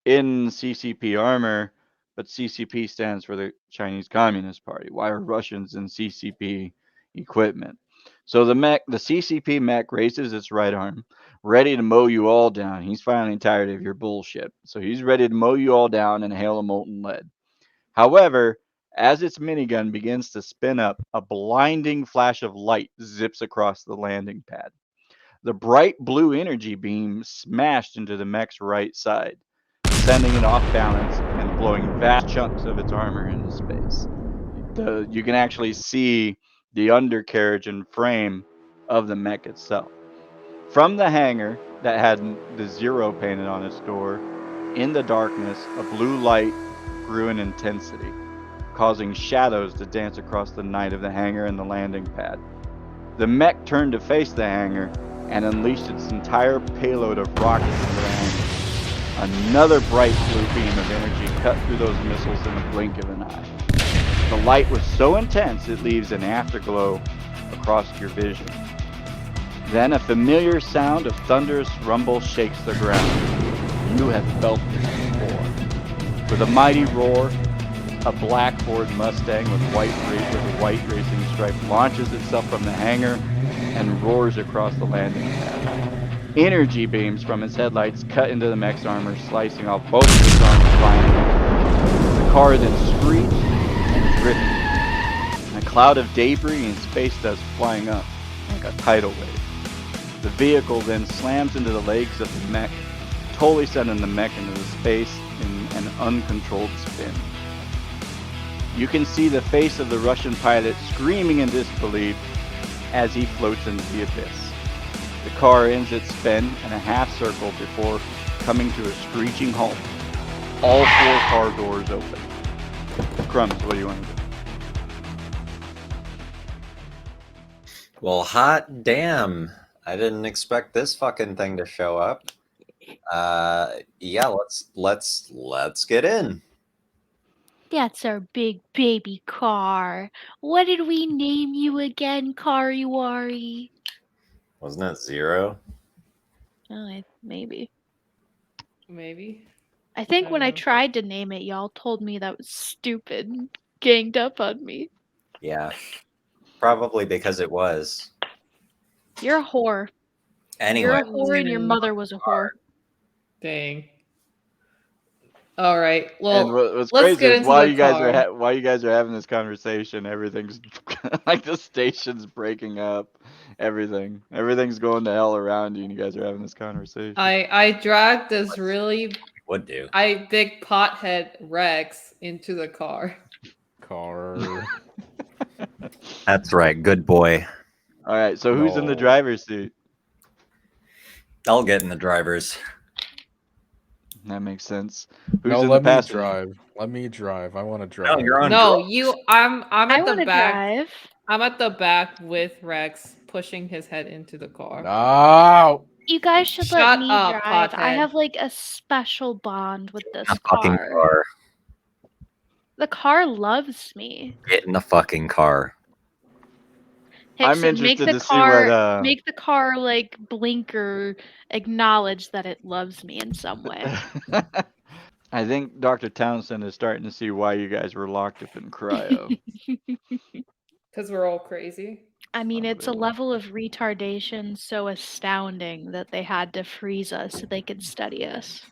in CCP armor, but CCP stands for the Chinese Communist Party. Why are Russians in CCP equipment? So the CCP mech raises its right arm, ready to mow you all down. He's finally tired of your bullshit. So he's ready to mow you all down in a hail of molten lead. However, as its minigun begins to spin up, a blinding flash of light zips across the landing pad. The bright blue energy beam smashed into the mech's right side, sending it off balance and blowing vast chunks of its armor into space. You can actually see the undercarriage and frame of the mech itself. From the hangar that had the 0 painted on its door, in the darkness, a blue light grew in intensity, causing shadows to dance across the night of the hangar and the landing pad. The mech turned to face the hangar and unleashed its entire payload of rockets into the hangar. Another bright blue beam of energy cut through those missiles in the blink of an eye. The light was so intense it leaves an afterglow across your vision. Then a familiar sound of thunderous rumble shakes the ground. You have felt this before. With a mighty roar, a black Ford Mustang with a white racing stripe launches itself from the hangar and roars across the landing pad. Energy beams from its headlights cut into the mech's armor, slicing off both of its arms violently. The car then screeched and drifted. A cloud of debris and space dust flying up like a tidal wave. The vehicle then slams into the legs of the mech, totally sending the mech into the space in an uncontrolled spin. You can see the face of the Russian pilot screaming in disbelief as he floats into the abyss. The car ends its spin in a half circle before coming to a screeching halt. All 4 car doors open. Crumbs, what do you want to do? Well, hot damn. I didn't expect this fucking thing to show up. Yeah, let's get in. That's our big baby car. What did we name you again, Kariwari? Wasn't it Zero? Oh, maybe. Maybe. I think when I know. tried to name it, y'all told me that was stupid and ganged up on me. Yeah. Probably because it was. You're a whore. Anyway. You're a whore and your mother was a whore. Dang. All right. Well, and what's let's crazy get is into while the you guys car. are while you guys are having this conversation, everything's like the station's breaking up. Everything's going to hell around you, and you guys are having this conversation. I dragged this really big pothead Rex into the car. That's right, good boy. All right, so who's in the driver's seat? I'll get in the driver's. That makes sense. Who's No, in let the me passenger? drive. Let me drive. I want to drive. No, you're on. No, I'm at the back. Drive. I'm at the back with Rex pushing his head into the car. No. You guys should Shut let me up, drive. I pothead. have like a special bond with this Fucking car. car. The car loves me. Get in the fucking car. I'm Hixson, interested to see what make the car like blink or acknowledge that it loves me in some way. I think Dr. Townsend is starting to see why you guys were locked up in cryo. Because we're all crazy. I mean, it's a level of retardation so astounding that they had to freeze us so they could study us.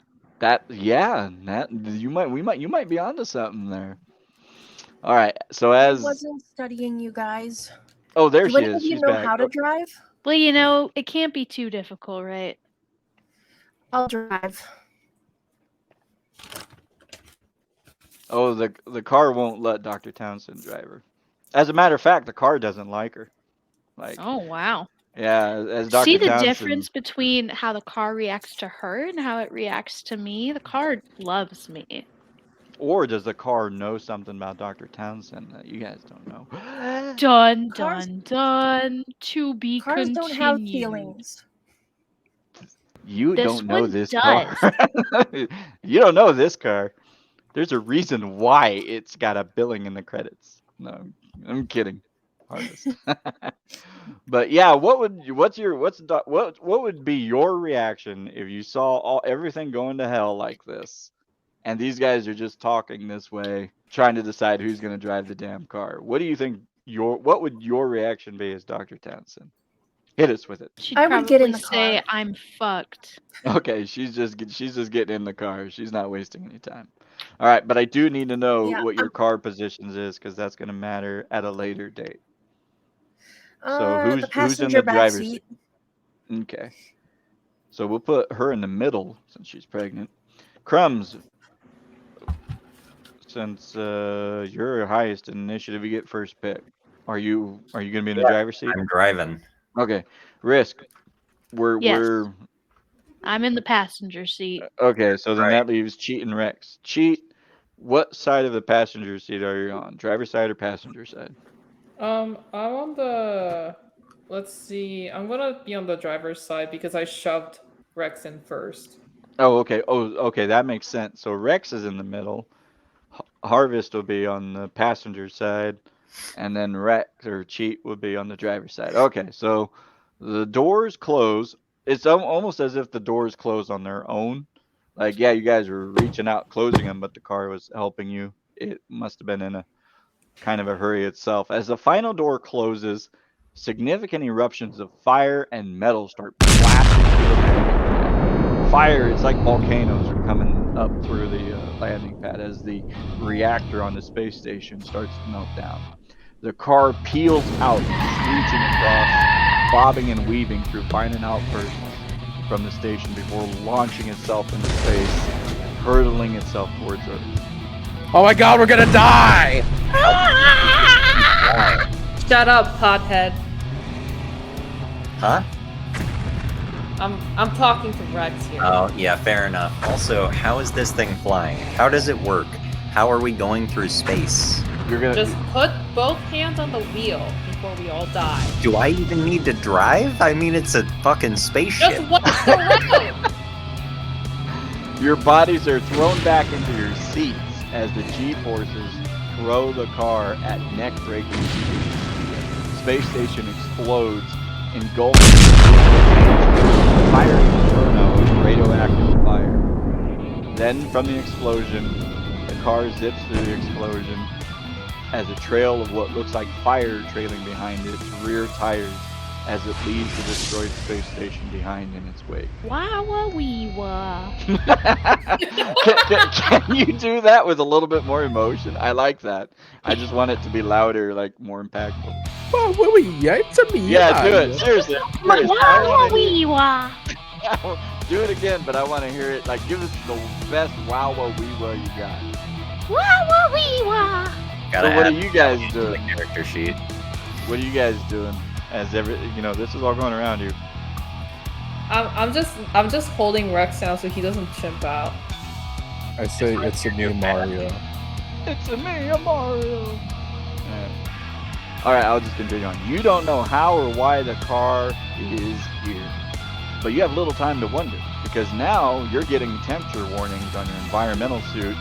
You might be onto something there. All right, so as I wasn't studying you guys. Oh, there Do she any is. of you She's know back. how to drive? Well, you know, it can't be too difficult, right? I'll drive. Oh, the car won't let Dr. Townsend drive her. As a matter of fact, the car doesn't like her. Oh, wow. Yeah, as Dr. See the Townsend. difference between how the car reacts to her and how it reacts to me? The car loves me. Or does the car know something about Dr. Townsend that you guys don't know? Dun, Cars- dun. To be Cars continued. don't have feelings. You This don't know one this does. car. You don't know this car. There's a reason why it's got a billing in the credits. No, I'm kidding. Harvest. But yeah, what would be your reaction if you saw everything going to hell like this, and these guys are just talking this way, trying to decide who's going to drive the damn car? What do you think what would your reaction be as Dr. Townsend? Hit us with it. She'd I would get in probably the say, car. I'm fucked. Okay, she's just getting in the car. She's not wasting any time. All right, but I do need to know what your car positions is, because that's going to matter at a later date. So who's in the driver's seat? Okay. So we'll put her in the middle since she's pregnant. Crumbs, since you're highest in initiative, you get first pick. Are you gonna be in the driver's seat? I'm driving. Okay. Risk. Yes. I'm in the passenger seat. Okay, so then that leaves Cheat and Rex. Cheat, what side of the passenger seat are you on? Driver's side or passenger side? I'm on the. Let's see. I'm gonna be on the driver's side because I shoved Rex in first. Oh, okay. Okay. That makes sense. So Rex is in the middle. Harvest will be on the passenger side, and then Rex or Cheat would be on the driver's side. Okay, so the doors close. It's almost as if the doors close on their own. Like, yeah, you guys were reaching out, closing them, but the car was helping you. It must have been in a kind of a hurry itself. As the final door closes, significant eruptions of fire and metal start blasting through the landing. Fire, it's like volcanoes are coming up through the landing pad as the reactor on the space station starts to melt down. The car peels out, screeching across, bobbing and weaving through final outbursts from the station before launching itself into space, hurtling itself towards Earth. Oh my god, we're gonna die! Shut up, pothead. Huh? I'm talking to Rex here. Oh, yeah, fair enough. Also, how is this thing flying? How does it work? How are we going through space? You're gonna just put both hands on the wheel and before we all die. Do I even need to drive? I mean, it's a fucking spaceship. Just watch the road! Your bodies are thrown back into your seats as the G-forces throw the car at neck-breaking speed. The space station explodes, engulfing the fiery inferno of radioactive fire. Then, from the explosion, the car zips through the explosion as a trail of what looks like fire trailing behind its rear tires as it leaves the destroyed space station behind in its wake. Wow-wee-wah. Can you do that with a little bit more emotion? I like that. I just want it to be louder, like more impactful. Yeah, it's a me. Yeah, do it. Seriously. Wow-wee-wah. Do it again, but I want to hear it. Like, give us the best wow-wee-wah you got. Wow-wee-wah. So what are you guys doing? The character sheet. What are you guys doing? As this is all going around you. I'm just holding Rex down so he doesn't chimp out. I say it's a new Mario. It's a me, a Mario. All right, I'll just continue on. You don't know how or why the car is here, but you have little time to wonder because now you're getting temperature warnings on your environmental suit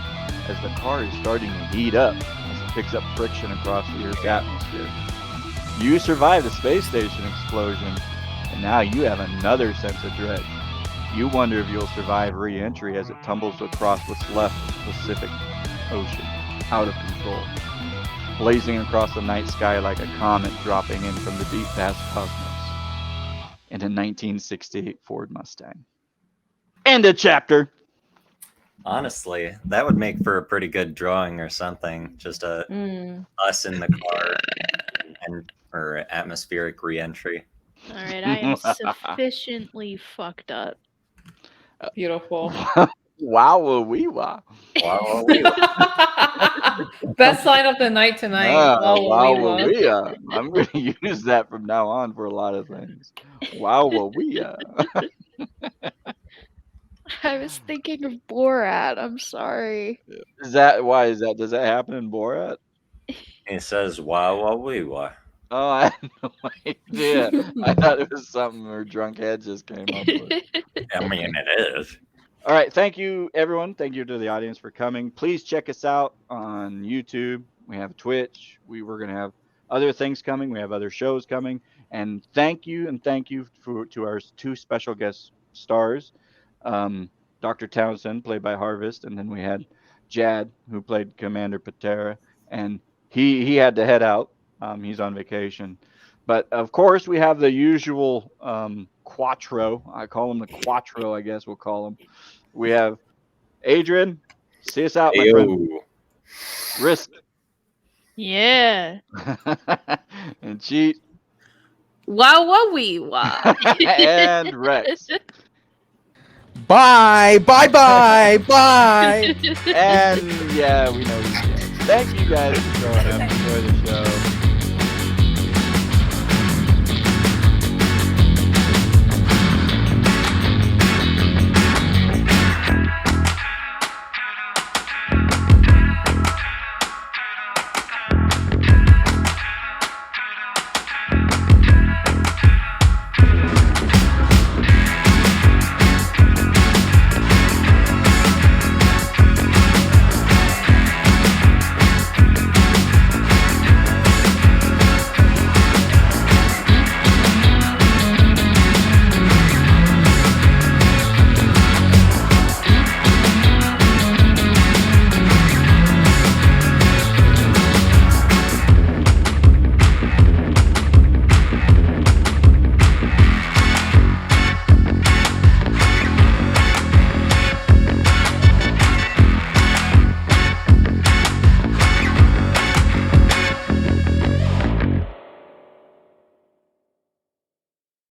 as the car is starting to heat up as it picks up friction across the Earth's atmosphere. You survived the space station explosion, and now you have another sense of dread. You wonder if you'll survive re-entry as it tumbles across what's left of the Pacific Ocean, out of control, blazing across the night sky like a comet dropping in from the deep vast cosmos in a 1968 Ford Mustang. End of chapter. Honestly, that would make for a pretty good drawing or something. Just us in the car or atmospheric re-entry. All right, I am sufficiently fucked up. Beautiful. Wow-wee-wah. Best line of the night tonight. Wow-wee-wah. I'm going to use that from now on for a lot of things. Wow-wee-wah. I was thinking of Borat. I'm sorry. Does that happen in Borat? It says wow-wee-wah. Oh, I had no idea. I thought it was something our drunk head just came up with. I mean, it is. All right. Thank you, everyone. Thank you to the audience for coming. Please check us out on YouTube. We have Twitch. We're going to have other things coming. We have other shows coming. And thank you to our two special guest stars. Dr. Townsend, played by Harvest. And then we had Jad, who played Commander Petera. And he had to head out. He's on vacation. But, of course, we have the usual quattro. I call him the quattro, I guess we'll call him. We have Adrian. See us out, my friend. Risk. Yeah. And Cheat. Wow-wee-wah. And Rex. Bye. And yeah, we know. Thank you guys for showing up. Enjoy the show.